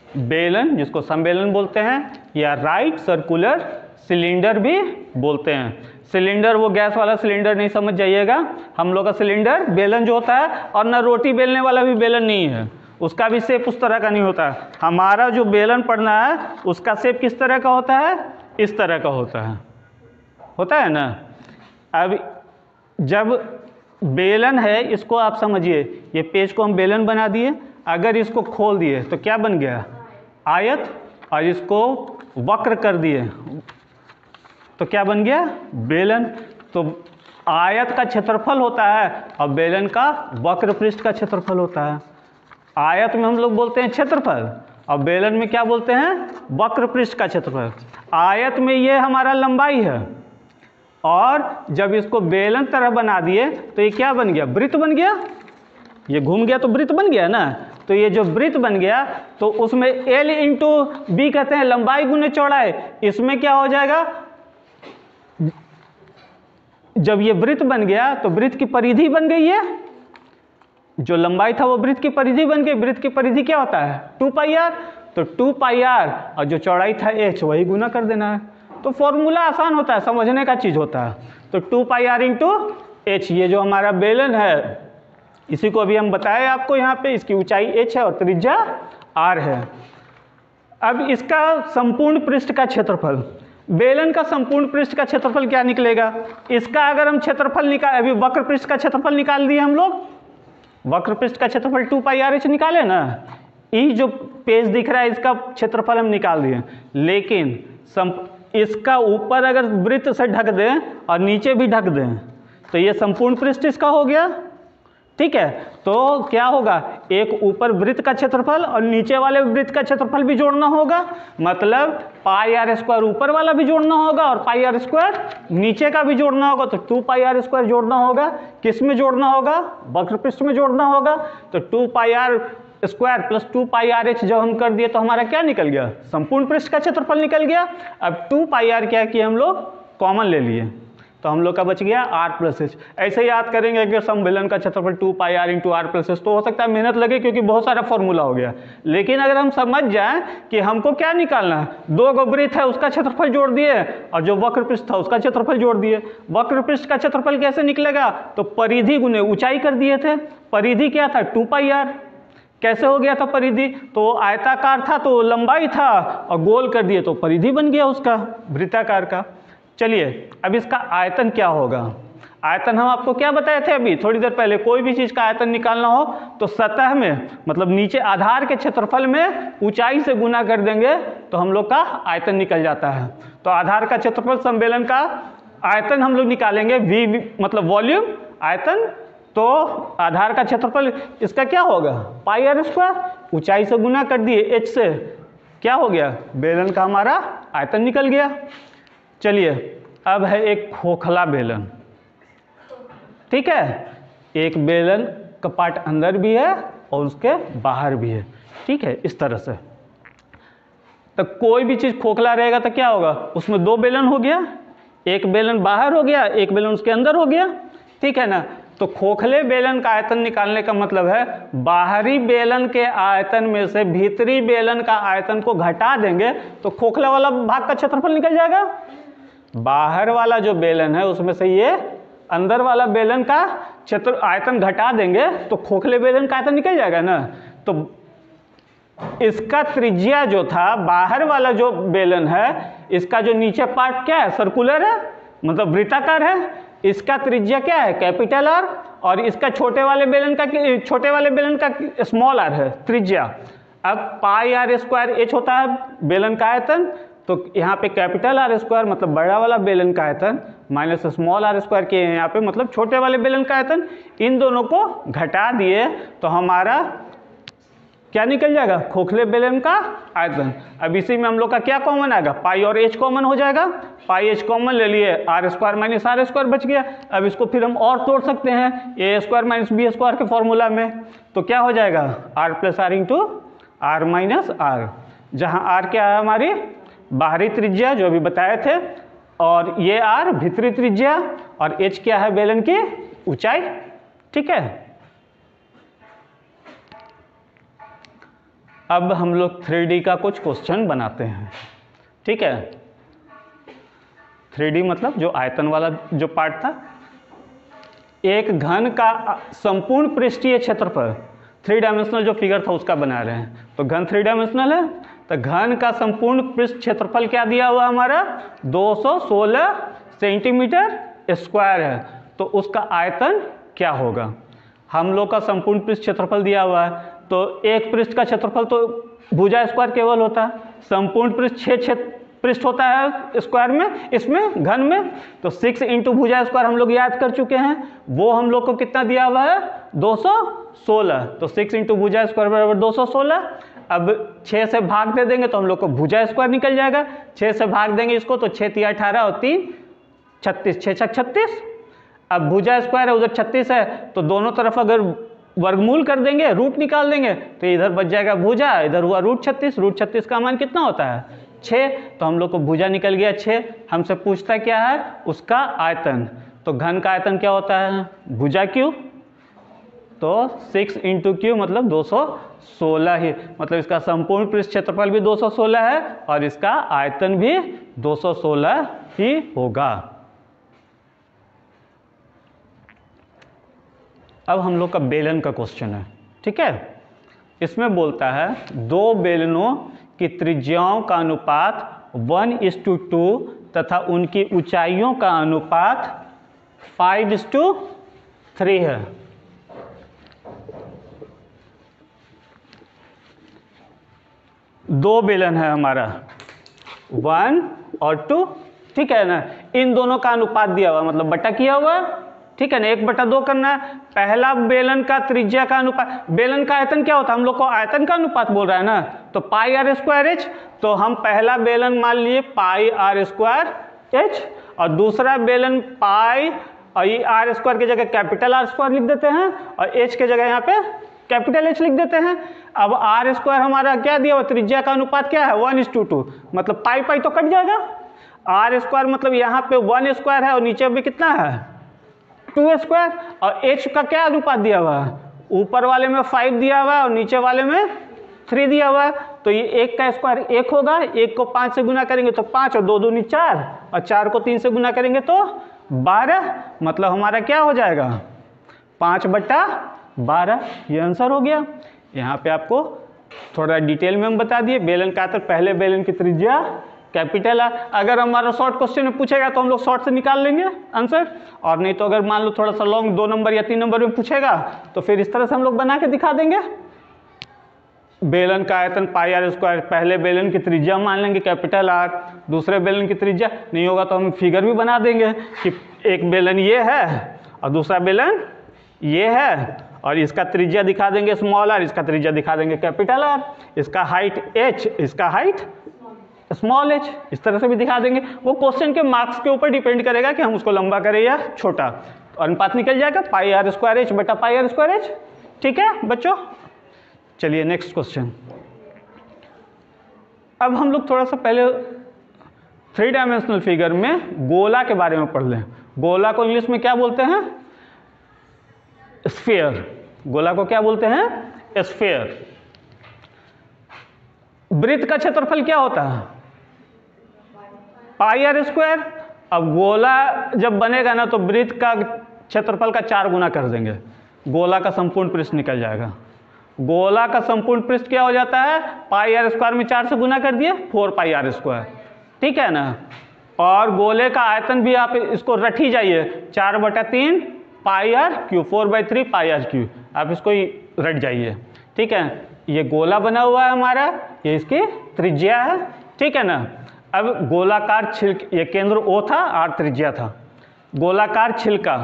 बेलन जिसको सम्मेलन बोलते हैं या राइट सर्कुलर सिलेंडर भी बोलते हैं। सिलेंडर वो गैस वाला सिलेंडर नहीं समझ जाइएगा, हम लोग का सिलेंडर बेलन जो होता है, और ना रोटी बेलने वाला भी बेलन नहीं है, उसका भी शेप उस तरह का नहीं होता है। हमारा जो बेलन पढ़ना है उसका शेप किस तरह का होता है, इस तरह का होता है ना। अब जब बेलन है, इसको आप समझिए, ये पेज को हम बेलन बना दिए, अगर इसको खोल दिए तो क्या बन गया आयत, और इसको वक्र कर दिए तो क्या बन गया बेलन। तो आयत का क्षेत्रफल होता है और बेलन का वक्र पृष्ठ का क्षेत्रफल होता है। आयत में हम लोग बोलते हैं क्षेत्रफल और बेलन में क्या बोलते हैं वक्र पृष्ठ का क्षेत्रफल। आयत में ये हमारा लंबाई है, और जब इसको बेलन तरह बना दिए तो ये क्या बन गया वृत्त बन गया, ये घूम गया तो वृत्त बन गया ना। तो ये जो वृत्त बन गया तो उसमें L इंटू बी कहते हैं लंबाई गुने चौड़ाई। इसमें क्या हो जाएगा, जब ये वृत्त बन गया तो वृत्त की परिधि बन गई है, जो लंबाई था वो वृत्त की परिधि बन गई। वृत्त की परिधि क्या होता है 2πr, तो 2πr और जो चौड़ाई था h वही गुना कर देना है। तो फॉर्मूला आसान होता है, समझने का चीज होता है। तो 2πr इंटू h, ये जो हमारा बेलन है इसी को अभी हम बताए आपको, यहाँ पे इसकी ऊंचाई h है और त्रिज्या r है। अब इसका संपूर्ण पृष्ठ का क्षेत्रफल, बेलन का संपूर्ण पृष्ठ का क्षेत्रफल क्या निकलेगा, इसका अगर हम क्षेत्रफल निकाल, अभी वक्र पृष्ठ का क्षेत्रफल निकाल दिए हम लोग, वक्र पृष्ठ का क्षेत्रफल 2πrh निकाले ना, ये जो पेज दिख रहा है इसका क्षेत्रफल हम निकाल दिए। लेकिन इसका ऊपर अगर वृत्त से ढक दें और नीचे भी ढक दें तो ये संपूर्ण पृष्ठ इसका हो गया, ठीक है। तो क्या होगा, एक ऊपर वृत्त का क्षेत्रफल और नीचे वाले वृत्त का क्षेत्रफल भी जोड़ना होगा, मतलब πr² ऊपर वाला भी जोड़ना होगा और πr² नीचे का भी जोड़ना होगा। तो 2πr² जोड़ना होगा, किस में जोड़ना होगा वक्र पृष्ठ में जोड़ना होगा। तो 2πr² प्लस 2πrh जब हम कर दिए तो हमारा क्या निकल गया, संपूर्ण पृष्ठ का क्षेत्रफल निकल गया। अब 2πr क्या किया हम लोग कॉमन ले लिए तो हम लोग का बच गया r प्लस h। ऐसे याद करेंगे अगर सम्मेलन का क्षेत्रफल 2πr into r plus h, तो हो सकता है मेहनत लगे क्योंकि बहुत सारा फॉर्मूला हो गया। लेकिन अगर हम समझ जाएं कि हमको क्या निकालना है, 2 गो वृत्त है उसका क्षेत्रफल जोड़ दिए और जो वक्र पृष्ठ था उसका क्षेत्रफल जोड़ दिए। वक्र पृष्ठ का क्षेत्रफल कैसे निकलेगा, तो परिधि गुने ऊंचाई कर दिए थे। परिधि क्या था 2πr, कैसे हो गया था परिधि, तो आयताकार था तो लंबाई था और गोल कर दिए तो परिधि बन गया उसका वृत्ताकार का। चलिए अब इसका आयतन क्या होगा, आयतन हम आपको क्या बताए थे अभी थोड़ी देर पहले, कोई भी चीज़ का आयतन निकालना हो तो सतह में मतलब नीचे आधार के क्षेत्रफल में ऊंचाई से गुना कर देंगे तो हम लोग का आयतन निकल जाता है। तो आधार का क्षेत्रफल सम्मेलन का आयतन हम लोग निकालेंगे, V मतलब वॉल्यूम आयतन, तो आधार का क्षेत्रफल इसका क्या होगा पाई आर स्क्वायर, ऊंचाई से गुना कर दिए h से, क्या हो गया बेलन का हमारा आयतन निकल गया। चलिए अब है एक खोखला बेलन, ठीक है, एक बेलन का पार्ट अंदर भी है और उसके बाहर भी है, ठीक है, इस तरह से। तो कोई भी चीज़ खोखला रहेगा तो क्या होगा, उसमें दो बेलन हो गया, एक बेलन बाहर हो गया, एक बेलन उसके अंदर हो गया, ठीक है ना। तो खोखले बेलन का आयतन निकालने का मतलब है बाहरी बेलन के आयतन में से भीतरी बेलन का आयतन को घटा देंगे तो खोखला वाला भाग का क्षेत्रफल निकल जाएगा। बाहर वाला जो बेलन है उसमें से ये अंदर वाला बेलन का क्षेत्र आयतन घटा देंगे तो खोखले बेलन का आयतन निकल जाएगा ना। तो इसका त्रिज्या जो था, बाहर वाला जो बेलन है इसका जो नीचे पार्ट क्या है सर्कुलर है, मतलब वृत्ताकार है, इसका त्रिज्या क्या है कैपिटल आर, और इसका छोटे वाले बेलन का स्मॉल आर है त्रिज्या। अब पाई आर स्क्वायर एच होता है बेलन का आयतन, तो यहाँ पे कैपिटल आर स्क्वायर मतलब बड़ा वाला बेलन का आयतन माइनस स्मॉल आर स्क्वायर के यहाँ पे मतलब छोटे वाले बेलन का आयतन, इन दोनों को घटा दिए तो हमारा क्या निकल जाएगा खोखले बेलन का आयतन। अब इसी में हम लोग का क्या कॉमन आएगा, पाई और एच कॉमन हो जाएगा, पाई एच कॉमन ले लिए, R square minus R square बच गया। अब इसको फिर हम और तोड़ सकते हैं A square minus B square के फॉर्मूला में, तो क्या हो जाएगा R plus R into R minus R, जहाँ आर क्या है हमारी बाहरी त्रिज्या जो अभी बताए थे, और ये आर भीतरी त्रिज्या, और एच क्या है बेलन की ऊंचाई, ठीक है। अब हम लोग 3D का कुछ क्वेश्चन बनाते हैं, ठीक है। 3D मतलब जो आयतन वाला जो पार्ट था, एक घन का संपूर्ण पृष्ठीय क्षेत्रफल 3 डायमेंशनल जो फिगर था उसका बना रहे हैं, तो घन 3 डायमेंशनल है, तो घन का संपूर्ण पृष्ठ क्षेत्रफल क्या दिया हुआ हमारा 216 सेंटीमीटर स्क्वायर है, तो उसका आयतन क्या होगा। हम लोग का संपूर्ण पृष्ठ क्षेत्रफल दिया हुआ है, तो एक पृष्ठ का क्षेत्रफल तो भुजा स्क्वायर केवल होता है, संपूर्ण पृष्ठ 6 पृष्ठ होता है स्क्वायर में, इसमें घन में, तो 6 इंटू भुजा स्क्वायर हम लोग याद कर चुके हैं, वो हम लोग को कितना दिया हुआ है 216, तो 6 इंटू भुजा स्क्वायर बराबर 216। अब 6 से भाग दे देंगे तो हम लोग को भुजा स्क्वायर निकल जाएगा, 6 से भाग देंगे इसको तो 6 3 18 और 3 36, 6 6 36। अब भुजा स्क्वायर है उधर 36 है, तो दोनों तरफ अगर वर्गमूल कर देंगे रूट निकाल देंगे तो इधर बच जाएगा भुजा, इधर हुआ रूट 36, रूट 36 का मान कितना होता है 6, तो हम लोग को भुजा निकल गया 6। हमसे पूछता क्या है उसका आयतन, तो घन का आयतन क्या होता है भुजा क्यू, तो 6 इंटू क्यू मतलब 216 ही, मतलब इसका संपूर्ण पृष्ठ क्षेत्रफल भी 216 है और इसका आयतन भी 216 ही होगा। अब हम लोग का बेलन का क्वेश्चन है, ठीक है। इसमें बोलता है दो बेलनों की त्रिज्याओं का अनुपात 1:2 तथा उनकी ऊंचाइयों का अनुपात 5:3 है। दो बेलन है हमारा 1 और 2, ठीक है ना, इन दोनों का अनुपात दिया हुआ मतलब बटा किया हुआ, ठीक है ना, 1/2 करना है। पहला बेलन का त्रिज्या का अनुपात, बेलन का आयतन क्या होता है हम लोग को आयतन का अनुपात बोल रहा है ना, तो पाई आर स्क्वायर एच, तो हम पहला बेलन मान लिए पाई आर स्क्वायर एच और दूसरा बेलन पाई, और ये आर स्क्वायर की जगह कैपिटल आर स्क्वायर लिख देते हैं और एच के जगह यहाँ पे कैपिटल एच लिख देते हैं। अब आर स्क्वायर हमारा क्या दिया हुआ त्रिज्या का अनुपात क्या है 1:2, मतलब पाई पाई तो कट जाएगा, आर स्क्वायर मतलब यहाँ पे 1 स्क्वायर है और नीचे भी कितना है 2 स्क्वायर, और एच का क्या अनुपात दिया हुआ है ऊपर वाले में 5 दिया हुआ है और नीचे वाले में 3 दिया हुआ है, तो ये 1 का स्क्वायर 1 होगा, 1 को 5 से गुना करेंगे तो 5 और 2 दूनी 4 और 4 को 3 से गुना करेंगे तो 12, मतलब हमारा क्या हो जाएगा 5/12, ये आंसर हो गया। यहाँ पे आपको थोड़ा डिटेल में हम बता दिए बेलन का आयतन, पहले बेलन की त्रिज्या कैपिटल आर। अगर हमारा शॉर्ट क्वेश्चन में पूछेगा तो हम लोग शॉर्ट से निकाल लेंगे आंसर, और नहीं तो अगर मान लो थोड़ा सा लॉन्ग 2 नंबर या 3 नंबर में पूछेगा तो फिर इस तरह से हम लोग बना के दिखा देंगे। बेलन का आयतन पाई आर स्क्वायर, पहले बेलन की त्रिज्या मान लेंगे कैपिटल आर, दूसरे बेलन की त्रिज्या नहीं होगा तो हम फिगर भी बना देंगे कि एक बेलन ये है और दूसरा बेलन ये है, और इसका त्रिज्या दिखा देंगे स्मॉल आर, इसका त्रिज्या दिखा देंगे कैपिटल आर, इसका हाइट एच, इसका हाइट स्मॉल एच, इस तरह से भी दिखा देंगे। वो क्वेश्चन के मार्क्स के ऊपर डिपेंड करेगा कि हम उसको लंबा करें या छोटा, तो अनुपात निकल जाएगा पाई आर स्क्वायर एच बटा पाई आर स्क्वायर एच। ठीक है बच्चों, चलिए नेक्स्ट क्वेश्चन। अब हम लोग थोड़ा सा पहले 3 डायमेंशनल फिगर में गोला के बारे में पढ़ लें। गोला को इंग्लिश में क्या बोलते हैं? स्फीयर। गोला को क्या बोलते हैं? स्फीयर। वृत्त का क्षेत्रफल क्या होता है? Pi R square. अब गोला जब बनेगा ना तो वृत्त का क्षेत्रफल का 4 गुना कर देंगे, गोला का संपूर्ण पृष्ठ निकल जाएगा। गोला का संपूर्ण पृष्ठ क्या हो जाता है? पाई आर स्क्वायर में 4 से गुना कर दिए, 4 पाई आर स्क्वायर। ठीक है ना। और गोले का आयतन भी आप इसको रट ही जाइए, 4/3 pi R cube, 4/3 pi R cube, आप इसको ही रट जाइए। ठीक है, ये गोला बना हुआ है हमारा, ये इसकी त्रिज्या है। ठीक है ना। अब गोलाकार छिलक, ये केंद्र ओ था, आर त्रिज्या था। गोलाकार छिलका,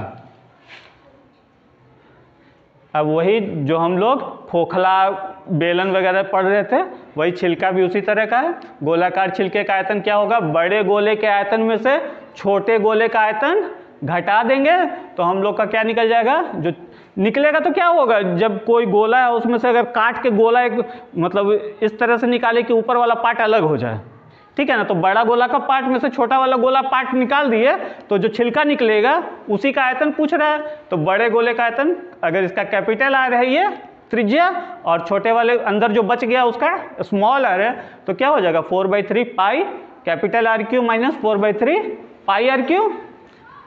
अब वही जो हम लोग खोखला बेलन वगैरह पढ़ रहे थे, वही छिलका भी उसी तरह का है। गोलाकार छिलके का आयतन क्या होगा? बड़े गोले के आयतन में से छोटे गोले का आयतन घटा देंगे तो हम लोग का क्या निकल जाएगा? जो निकलेगा तो क्या होगा, जब कोई गोला है उसमें से अगर काट के गोला एक मतलब इस तरह से निकाले कि ऊपर वाला पार्ट अलग हो जाए, ठीक है ना, तो बड़ा गोला का पार्ट में से छोटा वाला गोला पार्ट निकाल दिए तो जो छिलका निकलेगा उसी का आयतन पूछ रहा है। तो बड़े गोले का आयतन, अगर इसका कैपिटल आर है ये त्रिज्या, और छोटे वाले अंदर जो बच गया उसका स्मॉल आर है, तो क्या हो जाएगा? 4/3 pi capital R cube minus 4/3 pi R cube.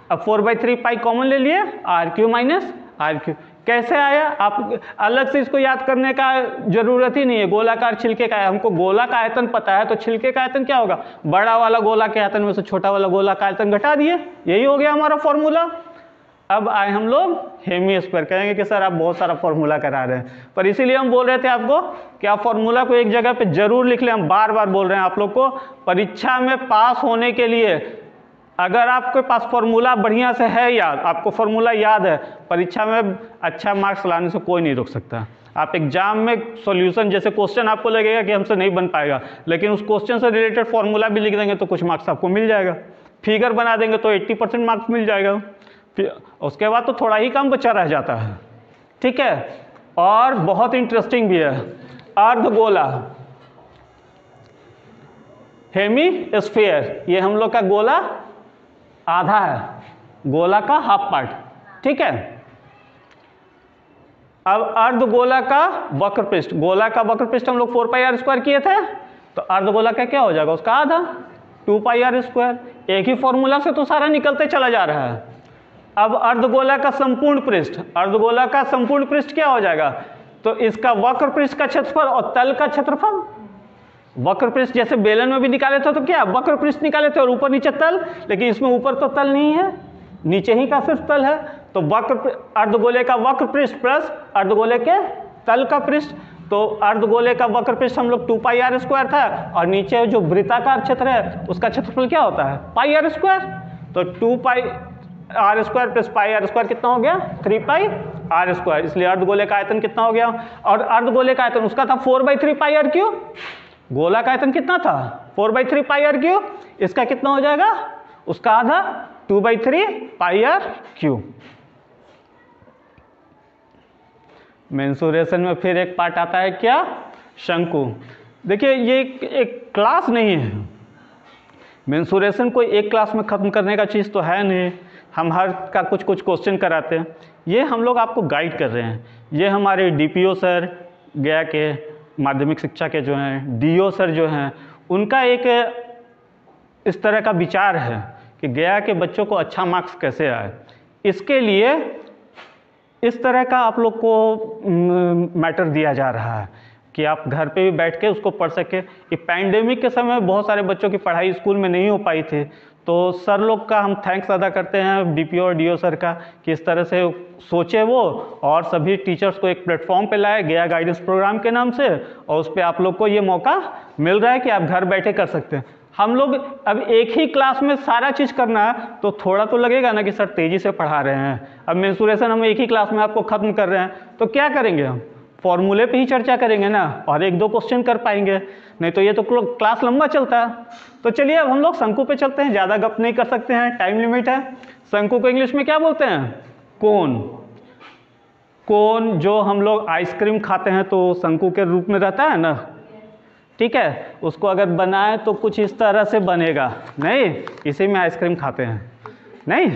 अब 4/3 पाई कॉमन ले लिए, R cube minus R cube. कैसे आया? आप अलग से इसको याद करने का जरूरत ही नहीं है, गोलाकार छिलके का है, हमको गोला का आयतन पता है, तो छिलके का आयतन क्या होगा? बड़ा वाला गोला के आयतन में से छोटा वाला गोला का आयतन घटा दिए, यही हो गया हमारा फॉर्मूला। अब आए हम लोग हेमी स्क्वायर। कहेंगे कि सर आप बहुत सारा फॉर्मूला करा रहे हैं, पर इसीलिए हम बोल रहे थे आपको कि आप फॉर्मूला को एक जगह पे जरूर लिख लें। हम बार बार बोल रहे हैं आप लोग को, परीक्षा में पास होने के लिए अगर आपके पास फॉर्मूला बढ़िया से है याद, आपको फॉर्मूला याद है, परीक्षा में अच्छा मार्क्स लाने से कोई नहीं रोक सकता। आप एग्जाम में सॉल्यूशन जैसे क्वेश्चन आपको लगेगा कि हमसे नहीं बन पाएगा, लेकिन उस क्वेश्चन से रिलेटेड फॉर्मूला भी लिख देंगे तो कुछ मार्क्स आपको मिल जाएगा। फिगर बना देंगे तो 80% मार्क्स मिल जाएगा। उसके बाद तो थोड़ा ही कम बचा रह जाता है। ठीक है, और बहुत इंटरेस्टिंग भी है अर्धगोला, हेमी स्फीयर। ये हम लोग का गोला आधा है, गोला का हाफ पार्ट। ठीक है, अब अर्धगोला का वक्र पृष्ठ, गोला का वक्र पृष्ठ हम लोग 4 पाई आर स्क्वायर किए थे, तो अर्धगोला का क्या हो जाएगा? उसका आधा, 2 पाई आर स्क्वायर। एक ही फॉर्मूला से तो सारा निकलते चला जा रहा है। अब अर्धगोला का संपूर्ण पृष्ठ, अर्धगोला का संपूर्ण पृष्ठ क्या हो जाएगा? तो इसका वक्र पृष्ठ का क्षेत्रफल और तल का क्षेत्रफल। वक्र पृष्ठ जैसे बेलन में भी निकाले थे तो क्या वक्र पृष्ठ निकाले थे और ऊपर नीचे तल, लेकिन इसमें ऊपर तो तल नहीं है, नीचे ही का सिर्फ तल है। तो वक्र अर्धगोले का वक्र पृष्ठ प्लस अर्धगोले के तल का पृष्ठ, तो अर्धगोले का वक्र पृष्ठ हम लोग 2 पाई आर स्क्वायर था, और नीचे जो वृत्ताकार क्षेत्र है उसका क्षेत्रफल क्या होता है? Pi R square. तो 2 pi R square plus pi R square कितना हो गया? 3 पाई आर स्क्वायर। इसलिए अर्धगोले का आयतन कितना हो गया? और अर्धगोले का आयतन उसका था 4/3 पाई आर क्यू। गोला का आयतन कितना था? 4/3 पाई आर क्यू। इसका कितना हो जाएगा? उसका आधा, 2/3 पाई आर क्यू। मेंसुरेशन में फिर एक पार्ट आता है क्या? शंकु। देखिए ये एक क्लास नहीं है, मेंसुरेशन कोई एक क्लास में खत्म करने का चीज़ तो है नहीं। हम हर का कुछ कुछ क्वेश्चन कराते हैं, ये हम लोग आपको गाइड कर रहे हैं। ये हमारे डीपीओ सर गया के माध्यमिक शिक्षा के जो हैं, डीओ सर जो हैं, उनका एक इस तरह का विचार है कि गया के बच्चों को अच्छा मार्क्स कैसे आए। इसके लिए इस तरह का आप लोग को मैटर दिया जा रहा है कि आप घर पे भी बैठ के उसको पढ़ सके। ये पैंडेमिक के समय बहुत सारे बच्चों की पढ़ाई स्कूल में नहीं हो पाई थी, तो सर लोग का हम थैंक्स अदा करते हैं, डीपीओ और डीओ सर का, कि इस तरह से सोचे वो और सभी टीचर्स को एक प्लेटफॉर्म पे लाए गया गाइडेंस प्रोग्राम के नाम से, और उस पर आप लोग को ये मौका मिल रहा है कि आप घर बैठे कर सकते हैं। हम लोग अब एक ही क्लास में सारा चीज़ करना है तो थोड़ा तो लगेगा ना कि सर तेज़ी से पढ़ा रहे हैं। अब मेंसुरेशन हम एक ही क्लास में आपको ख़त्म कर रहे हैं तो क्या करेंगे, हम फॉर्मूले पे ही चर्चा करेंगे ना, और एक दो क्वेश्चन कर पाएंगे, नहीं तो ये तो क्लास लंबा चलता है। तो चलिए अब हम लोग शंकु पे चलते हैं, ज़्यादा गप नहीं कर सकते हैं, टाइम लिमिट है। शंकु को इंग्लिश में क्या बोलते हैं, कोन। कोन जो हम लोग आइसक्रीम खाते हैं तो शंकु के रूप में रहता है ना, ठीक है। उसको अगर बनाए तो कुछ इस तरह से बनेगा, नहीं इसी में आइसक्रीम खाते हैं, नहीं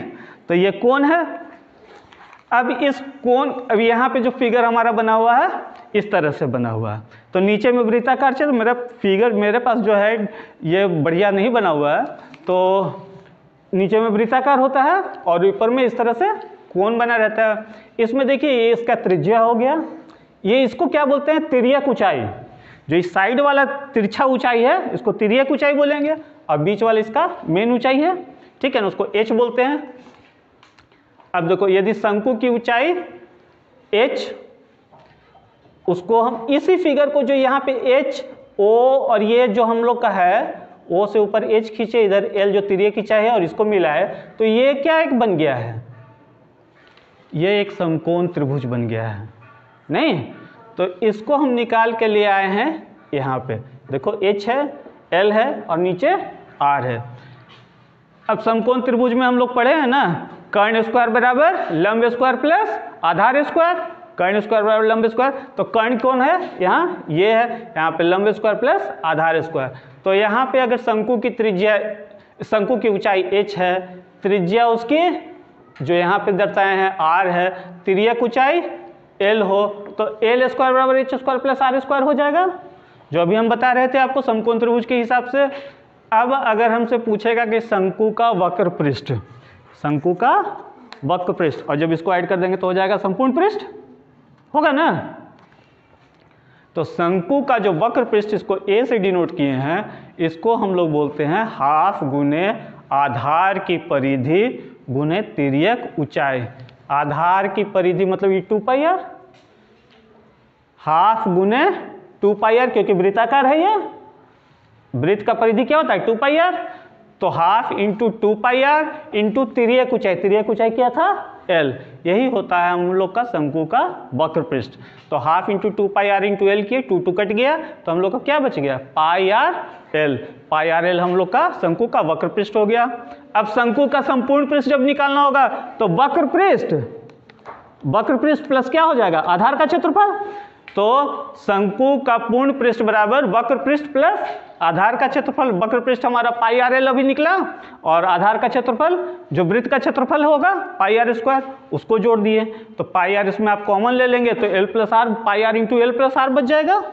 तो ये कोन है। अब इस कोन, अब यहाँ पे जो फिगर हमारा बना हुआ है इस तरह से बना हुआ है, तो नीचे में वृत्ताकार क्षेत्र, मेरा फिगर मेरे पास जो है ये बढ़िया नहीं बना हुआ है, तो नीचे में वृत्ताकार होता है और ऊपर में इस तरह से कोन बना रहता है। इसमें देखिए ये इसका त्रिज्या हो गया, ये इसको क्या बोलते हैं, तिर्यक ऊंचाई। जो इस साइड वाला तिरछा ऊंचाई है इसको तिर्यक ऊंचाई बोलेंगे, और बीच वाला इसका मेन ऊंचाई है, ठीक है ना, उसको एच बोलते हैं। अब देखो यदि शंकु की ऊंचाई h, उसको हम इसी फिगर को जो यहाँ पे h o और ये जो हम लोग का है o से ऊपर h खींचे, इधर l जो तिर्यक ऊंचाई है और इसको मिलाए, तो ये क्या एक बन गया है, ये एक समकोण त्रिभुज बन गया है, नहीं। तो इसको हम निकाल के ले आए हैं यहाँ पे, देखो h है, l है और नीचे r है। अब समकोण त्रिभुज में हम लोग पढ़े हैं ना, कर्ण स्क्वायर बराबर लंब स्क्वायर प्लस आधार स्क्वायर, कर्ण स्क्वायर बराबर लंब स्क्वायर, तो कर्ण कौन है यहाँ, ये है, यहाँ पे लंब स्क्वायर प्लस आधार स्क्वायर। तो यहाँ पे अगर शंकु की त्रिज्या, शंकु की ऊंचाई h है, त्रिज्या उसकी जो यहाँ पे दर्शाए हैं r है, तिर्यक ऊंचाई l हो, तो l स्क्वायर बराबर h square plus r square हो जाएगा, जो अभी हम बता रहे थे आपको समकोण त्रिभुज के हिसाब से। अब अगर हमसे पूछेगा कि शंकु का वक्र पृष्ठ, शंकु का वक्र पृष्ठ, और जब इसको ऐड कर देंगे तो हो जाएगा संपूर्ण पृष्ठ, होगा ना। तो शंकु का जो वक्र पृष्ठ, इसको a से डिनोट किए हैं, इसको हम लोग बोलते हैं हाफ गुने आधार की परिधि गुने तिर्यक ऊंचाई। आधार की परिधि मतलब ये 2πr, हाफ गुने 2πr, क्योंकि वृत्ताकार है ये, वृत्त का परिधि क्या होता है 2πr, तो हाफ इंटू 2πr इंटू तिर्यक ऊंचाई, तिर्यक ऊंचाई क्या था l, यही होता है हम लोग का शंकु का वक्र पृष्ठ। तो half into 2πr into l किए, 2 कट गया, तो हम लोग का क्या बच गया πrl, πrl हम लोग का शंकु का वक्र पृष्ठ हो गया। अब शंकु का संपूर्ण पृष्ठ जब निकालना होगा तो वक्र पृष्ठ प्लस क्या हो जाएगा, आधार का क्षेत्रफल। तो शंकु का पूर्ण पृष्ठ बराबर वक्र पृष्ठ प्लस आधार का क्षेत्रफल। वक्र पृष्ठ हमारा πrl अभी निकला, और आधार का क्षेत्रफल जो वृत्त का क्षेत्रफल होगा πr स्क्वायर, उसको जोड़ दिए, तो πr इसमें आप कॉमन ले लेंगे तो l plus R, πr into l plus R बच जाएगा।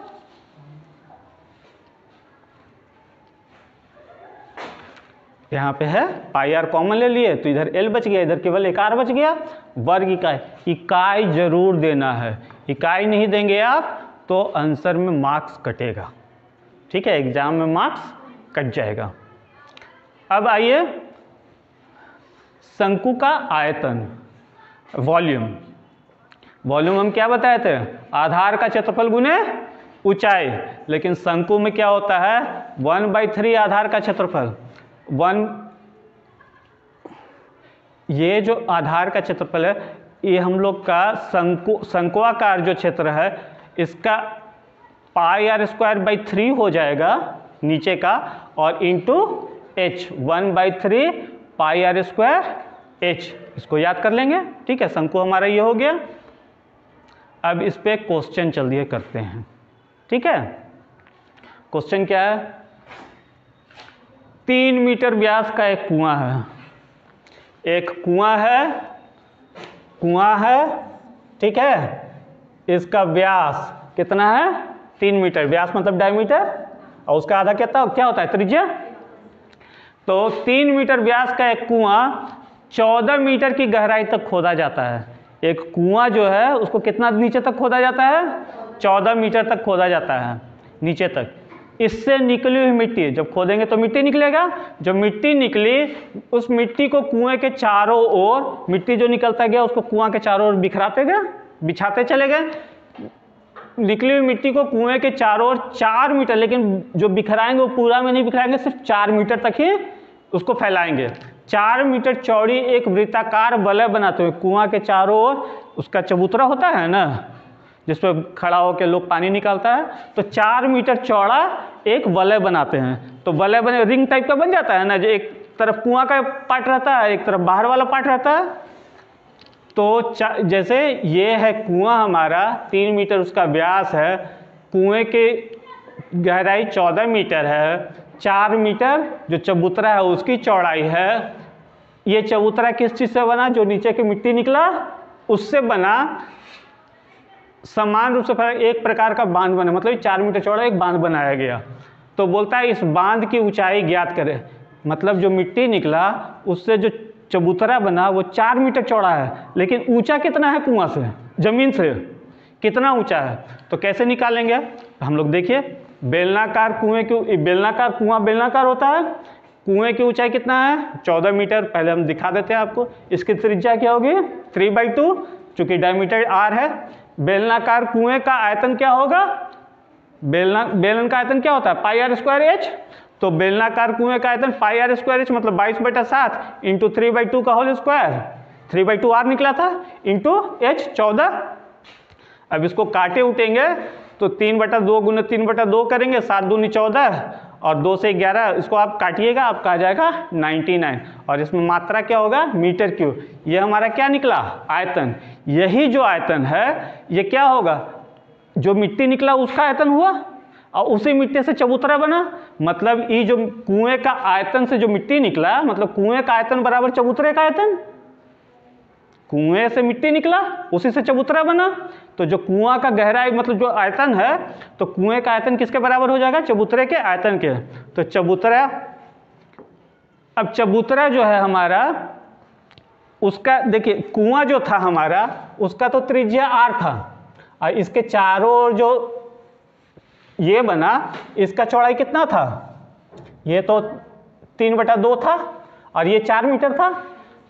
यहाँ पे है πr कॉमन ले लिए तो इधर l बच गया, इधर केवल एक r बच गया। वर्ग इकाई, इकाई जरूर देना है, इकाई नहीं देंगे आप तो आंसर में मार्क्स कटेगा, ठीक है, एग्जाम में मार्क्स कट जाएगा। अब आइए शंकु का आयतन, वॉल्यूम। वॉल्यूम हम क्या बताए थे, आधार का क्षेत्रफल गुने ऊंचाई, लेकिन शंकु में क्या होता है 1/3 आधार का क्षेत्रफल, ये जो आधार का क्षेत्रफल है ये हम लोग का शंक्वाकार जो क्षेत्र है इसका πr स्क्वायर बाई 3 हो जाएगा नीचे का, और into h 1/3 πr square h, इसको याद कर लेंगे, ठीक है। शंकु हमारा ये हो गया। अब इस पे क्वेश्चन चलिए करते हैं, ठीक है। क्वेश्चन क्या है, 3 मीटर व्यास का एक कुआं है, एक कुआं है, ठीक है, इसका व्यास कितना है 3 मीटर, व्यास मतलब डायमीटर, और उसका आधा क्या होता है त्रिज्या। तो 3 मीटर व्यास का एक कुआं 14 मीटर की गहराई तक खोदा जाता है। एक कुआं जो है उसको कितना नीचे तक खोदा जाता है, 14 मीटर तक खोदा जाता है नीचे तक। इससे निकली हुई मिट्टी, जब खोदेंगे तो मिट्टी निकलेगा, जब मिट्टी निकली उस मिट्टी को कुएं के चारों ओर, मिट्टी जो निकलता गया उसको कुआं के चारों ओर बिखराते गए, बिछाते चले गए। निकली हुई मिट्टी को कुएं के चारों ओर 4 मीटर, लेकिन जो बिखराएंगे वो पूरा में नहीं बिखराएंगे, सिर्फ 4 मीटर तक ही उसको फैलाएंगे। 4 मीटर चौड़ी एक वृत्ताकार वलय बनाते हुए कुआं के चारों ओर, उसका चबूतरा होता है ना जिस पर खड़ा होकर लोग पानी निकालता है, तो 4 मीटर चौड़ा एक वलय बनाते हैं। तो वलय बने रिंग टाइप का बन जाता है ना, जो एक तरफ कुआं का पार्ट रहता है, एक तरफ बाहर वाला पार्ट रहता है। तो जैसे ये है कुआं हमारा, 3 मीटर उसका व्यास है, कुएं की गहराई 14 मीटर है, 4 मीटर जो चबूतरा है उसकी चौड़ाई है। ये चबूतरा किस चीज़ से बना? जो नीचे की मिट्टी निकला उससे बना। समान रूप से एक प्रकार का बांध बना, मतलब 4 मीटर चौड़ा एक बांध बनाया गया। तो बोलता है इस बांध की ऊंचाई ज्ञात करें, मतलब जो मिट्टी निकला उससे जो चबूतरा बना वो 4 मीटर चौड़ा है, लेकिन ऊंचा कितना है कुआं से, जमीन से कितना ऊंचा है? तो कैसे निकालेंगे हम लोग? देखिए, बेलनाकार कुएं की, बेलनाकार कुआं बेलनाकार होता है, कुएं की ऊंचाई कितना है? 14 मीटर। पहले हम दिखा देते हैं आपको। इसकी त्रिज्या क्या होगी? 3/2, चूंकि डायमीटर r है। बेलनाकार कुएं का आयतन क्या होगा? बेलन का आयतन क्या होता है? πr²h। तो बेलनाकार कुएं का आयतन πr²h मतलब 22/7 इंटू 3/2 का होल स्क्वायर, 3/2 r निकला था इंटू h 14। अब इसको काटे उठेंगे तो 3/2 गुना 3/2 करेंगे, 7 दूनी 14 और 2 से 11, इसको आप काटिएगा आपका आ जाएगा 99। और इसमें मात्रा क्या होगा? Metre cube. ये हमारा क्या निकला? आयतन। यही जो आयतन है ये क्या होगा? जो मिट्टी निकला उसका आयतन हुआ और उसी मिट्टी से चबूतरा बना। मतलब ये जो कुएं का आयतन से जो मिट्टी निकला, मतलब कुएं का आयतन बराबर चबूतरे का आयतन। कुएं से मिट्टी निकला उसी से चबूतरा बना, तो जो कुआं का गहराई मतलब जो आयतन है, तो कुएं का आयतन किसके बराबर हो जाएगा? चबूतरे के आयतन के। तो चबूतरा, अब चबूतरा जो है हमारा, उसका देखिए कुआं जो था हमारा उसका तो त्रिज्या r था, और इसके चारों ओर जो ये बना इसका चौड़ाई कितना था? ये तो 3/2 था और ये 4 मीटर था।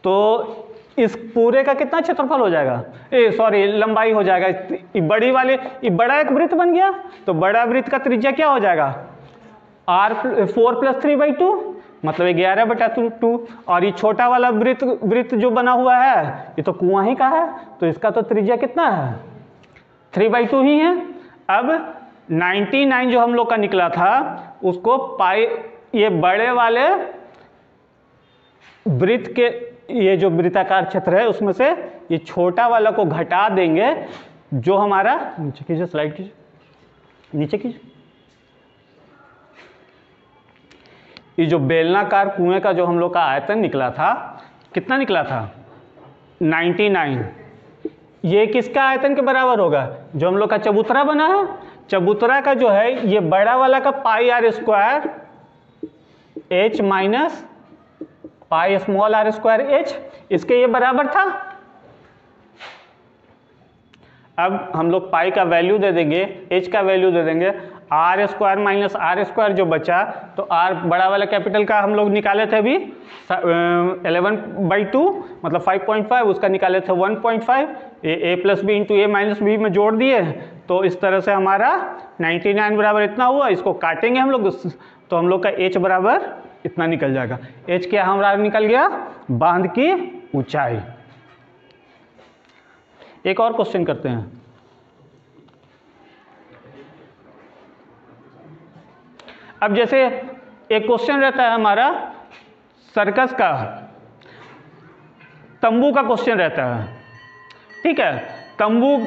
तो इस पूरे का कितना क्षेत्रफल हो जाएगा? सॉरी, लंबाई हो जाएगा। बड़ी वाले, ये बड़ा एक वृत्त बन गया, तो बड़ा वृत्त का त्रिज्या क्या हो जाएगा? r4 + 3/2 मतलब 11/2। और ये छोटा वाला वृत्त जो बना हुआ है ये तो कुआं ही का है, तो इसका तो त्रिज्या कितना है? 3/2 ही है। अब 99 जो हम लोग का निकला था उसको पाई, ये बड़े वाले वृत्त के, ये जो वृत्ताकार क्षेत्र है उसमें से ये छोटा वाला को घटा देंगे, जो हमारा, नीचे कीजिए, स्लाइड कीजिए, नीचे कीजिए। ये जो बेलनाकार कुएं का जो हम लोग का आयतन निकला था, कितना निकला था? 99। ये किसका आयतन के बराबर होगा? जो हम लोग का चबूतरा बना है, चबूतरा का जो है ये बड़ा वाला का πr² h माइनस πr²h, इसके ये बराबर था। अब हम लोग पाई का वैल्यू दे देंगे, h का वैल्यू दे देंगे, r² माइनस r² जो बचा, तो r बड़ा वाला कैपिटल का हम लोग निकाले थे अभी 11/2 मतलब 5.5, उसका निकाले थे 1.5, a + b into a - b में जोड़ दिए। तो इस तरह से हमारा 99 बराबर इतना हुआ। इसको काटेंगे हम लोग तो हम लोग का h बराबर इतना निकल जाएगा। h क्या हमारा निकल गया? बांध की ऊंचाई। एक और क्वेश्चन करते हैं। अब जैसे एक क्वेश्चन रहता है हमारा सर्कस का, तंबू का क्वेश्चन रहता है, ठीक है। तंबू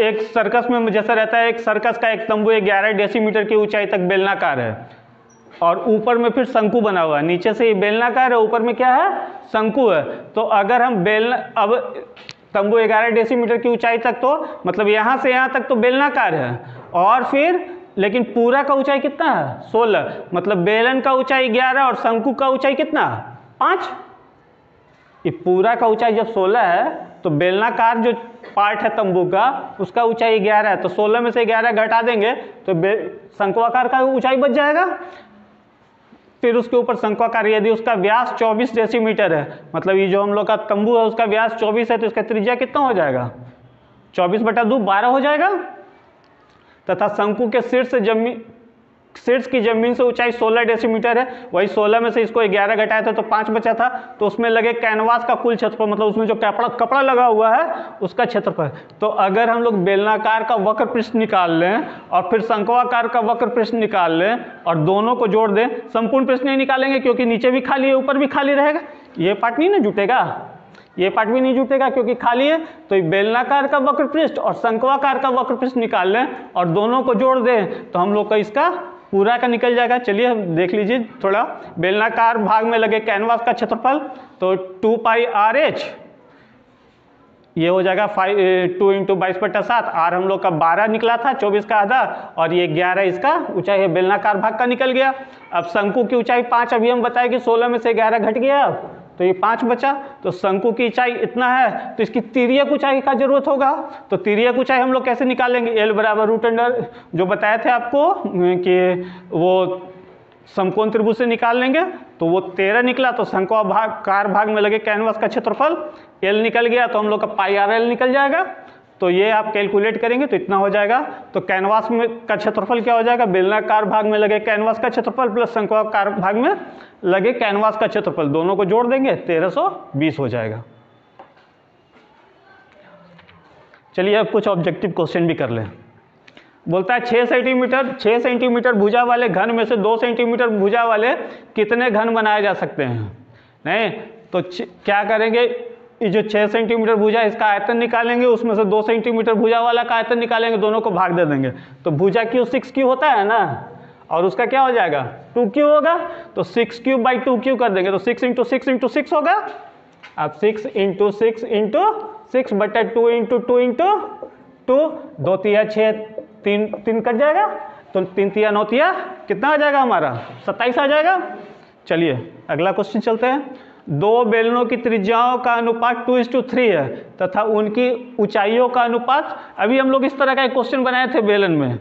एक सर्कस में जैसा रहता है, एक सर्कस का एक तंबू 11 डेसीमीटर की ऊंचाई तक बेलनाकार है और ऊपर में फिर शंकु बना हुआ है। नीचे से ये बेलनाकार है, ऊपर में क्या है? शंकु है। तो अगर हम अब तंबू 11 डेसीमीटर की ऊंचाई तक, तो मतलब यहाँ से यहाँ तक तो बेलनाकार है, और फिर लेकिन पूरा का ऊंचाई कितना है? 16। मतलब बेलन का ऊंचाई 11 और शंकु का ऊंचाई कितना? 5। ये पूरा का ऊंचाई जब 16 है तो बेलनाकार जो पार्ट है तंबू का उसका ऊंचाई 11 है, तो 16 में से 11 घटा देंगे तो शंक्वाकार का ऊंचाई बच जाएगा। फिर उसके ऊपर शंक्वाकार, यदि उसका व्यास 24 डेसीमीटर है, मतलब ये जो हम लोग का तंबू है उसका व्यास 24 है, तो इसका त्रिज्या कितना हो जाएगा? 24/2 12 हो जाएगा। तथा शंकु के शीर्ष की जमीन से ऊंचाई 16 डेसीमीटर है, वही 16 में से इसको 11 घटाया था तो 5 बचा था, तो उसमें लगे कैनवास का कुल क्षेत्रफल, मतलब उसमें जो कपड़ा लगा हुआ है उसका क्षेत्रफल। तो अगर हम लोग बेलनाकार का वक्र पृष्ठ निकाल लें और फिर शंक्वाकार का वक्र पृष्ठ निकाल लें और दोनों को जोड़ दें, संपूर्ण पृष्ठ नहीं निकालेंगे क्योंकि नीचे भी खाली है ऊपर भी खाली रहेगा, ये पार्ट नहीं ना जुटेगा, ये पार्ट भी नहीं जुटेगा क्योंकि खाली है। तो बेलनाकार का वक्र पृष्ठ और शंक्वाकार का वक्र पृष्ठ निकाल लें और दोनों को जोड़ दें तो हम लोग का इसका पूरा का निकल जाएगा। चलिए हम देख लीजिए थोड़ा, बेलनाकार भाग में लगे कैनवास का क्षेत्रफल तो 2 पाई RH, ये हो जाएगा 2 × 22/7, R हम लोग का 12 निकला था, 24 का आधा, और ये 11 इसका ऊंचाई है, बेलनाकार भाग का निकल गया। अब शंकु की ऊंचाई 5, अभी हम बताए कि 16 में से 11 घट गया, तो ये 5 बचा, तो शंकु की ऊंचाई इतना है, तो इसकी तिर्यक ऊंचाई का जरूरत होगा। तो तिर्यक ऊंचाई हम लोग कैसे निकालेंगे? L बराबर √, जो बताए थे आपको कि वो समकोण त्रिभुज से निकाल लेंगे, तो वो 13 निकला, तो शंक्वाकार भाग में लगे कैनवास का क्षेत्रफल L निकल गया, तो हम लोग का πRL निकल जाएगा। तो ये आप कैलकुलेट करेंगे तो इतना हो जाएगा। तो कैनवास में का क्षेत्रफल क्या हो जाएगा? बेलनाकार भाग में लगे कैनवास का क्षेत्रफल प्लस शंक्वाकार भाग में लगे कैनवास का क्षेत्रफल, दोनों को जोड़ देंगे 1320 हो जाएगा। चलिए अब कुछ ऑब्जेक्टिव क्वेश्चन भी कर लें। बोलता है 6 सेंटीमीटर भुजा वाले घन में से 2 सेंटीमीटर भुजा वाले कितने घन बनाए जा सकते हैं? नहीं तो क्या करेंगे, ये जो 6 सेंटीमीटर भुजा इसका आयतन निकालेंगे, उसमें से 2 सेंटीमीटर भुजा वाला का आयतन निकालेंगे, दोनों को भाग दे देंगे। तो भुजा क्यू 6Q होता है ना, और उसका क्या हो जाएगा? 2Q होगा, तो 6Q/2Q कर देंगे, तो 6 × 6 × 6 होगा। अब 6 × 6 × 6 बटा 2 × 2 × 2, 2 तिया 6, 3 कट जाएगा, तो 3 तिया 9 तिया कितना आ जाएगा हमारा? 27 आ जाएगा। चलिए अगला क्वेश्चन चलते हैं। 2 बेलनों की त्रिज्याओं का अनुपात 2:3 है तथा उनकी ऊंचाइयों का अनुपात, अभी हम लोग इस तरह का एक क्वेश्चन बनाए थे बेलन में,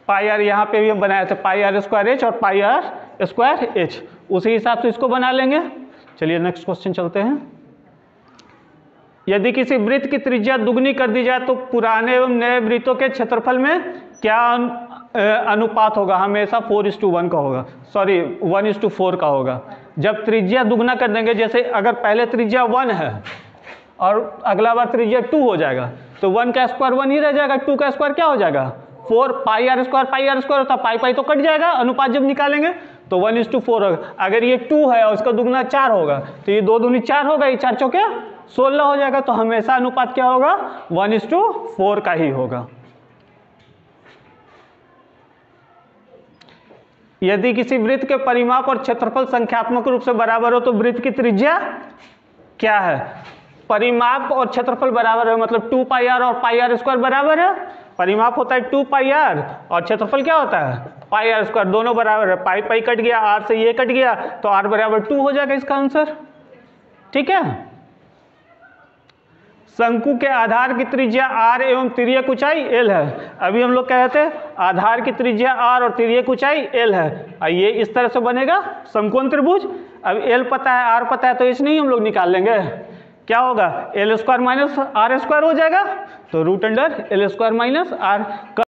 πr यहाँ पे भी हम बनाए थे πr² H और πr² H, उसी हिसाब से इसको बना लेंगे। चलिए नेक्स्ट क्वेश्चन चलते हैं। यदि किसी वृत्त की त्रिज्या दुगनी कर दी जाए तो पुराने एवं नए वृत्तों के क्षेत्रफल में क्या अनुपात होगा? हमेशा 4:1 का होगा, सॉरी 1:4 का होगा। जब त्रिज्या दुगना कर देंगे, जैसे अगर पहले त्रिज्या 1 है और अगला बार त्रिज्या 2 हो जाएगा, तो 1 का स्क्वायर 1 ही रह जाएगा, 2 का स्क्वायर क्या हो जाएगा? 4, πr² होता, पाई तो कट जाएगा, अनुपात जब निकालेंगे तो 1:4 होगा। अगर ये 2 है और उसका दुगना 4 होगा, तो ये 2 दूनी 4 होगा, ये 4 चौके 16 हो जाएगा। तो हमेशा अनुपात क्या होगा? 1:4 का ही होगा। यदि किसी वृत्त के परिमाप और क्षेत्रफल संख्यात्मक रूप से बराबर हो तो वृत्त की त्रिज्या क्या है? परिमाप और क्षेत्रफल बराबर है, मतलब 2πr और πr² बराबर है। परिमाप होता है 2πr और क्षेत्रफल क्या होता है? πr², दोनों बराबर है। पाई कट गया, r से ये कट गया, तो r बराबर 2 हो जाएगा इसका आंसर। ठीक है। शंकु के आधार की त्रिज्या r एवं तिर्यक ऊंचाई l है। अभी हम लोग कह रहे थे आधार की त्रिज्या r और तिर्यक ऊंचाई l है, और ये इस तरह से बनेगा समकोण त्रिभुज। अब l पता है, r पता है, तो h नहीं हम लोग निकाल लेंगे। क्या होगा? l² - r² हो जाएगा, तो √L² - r।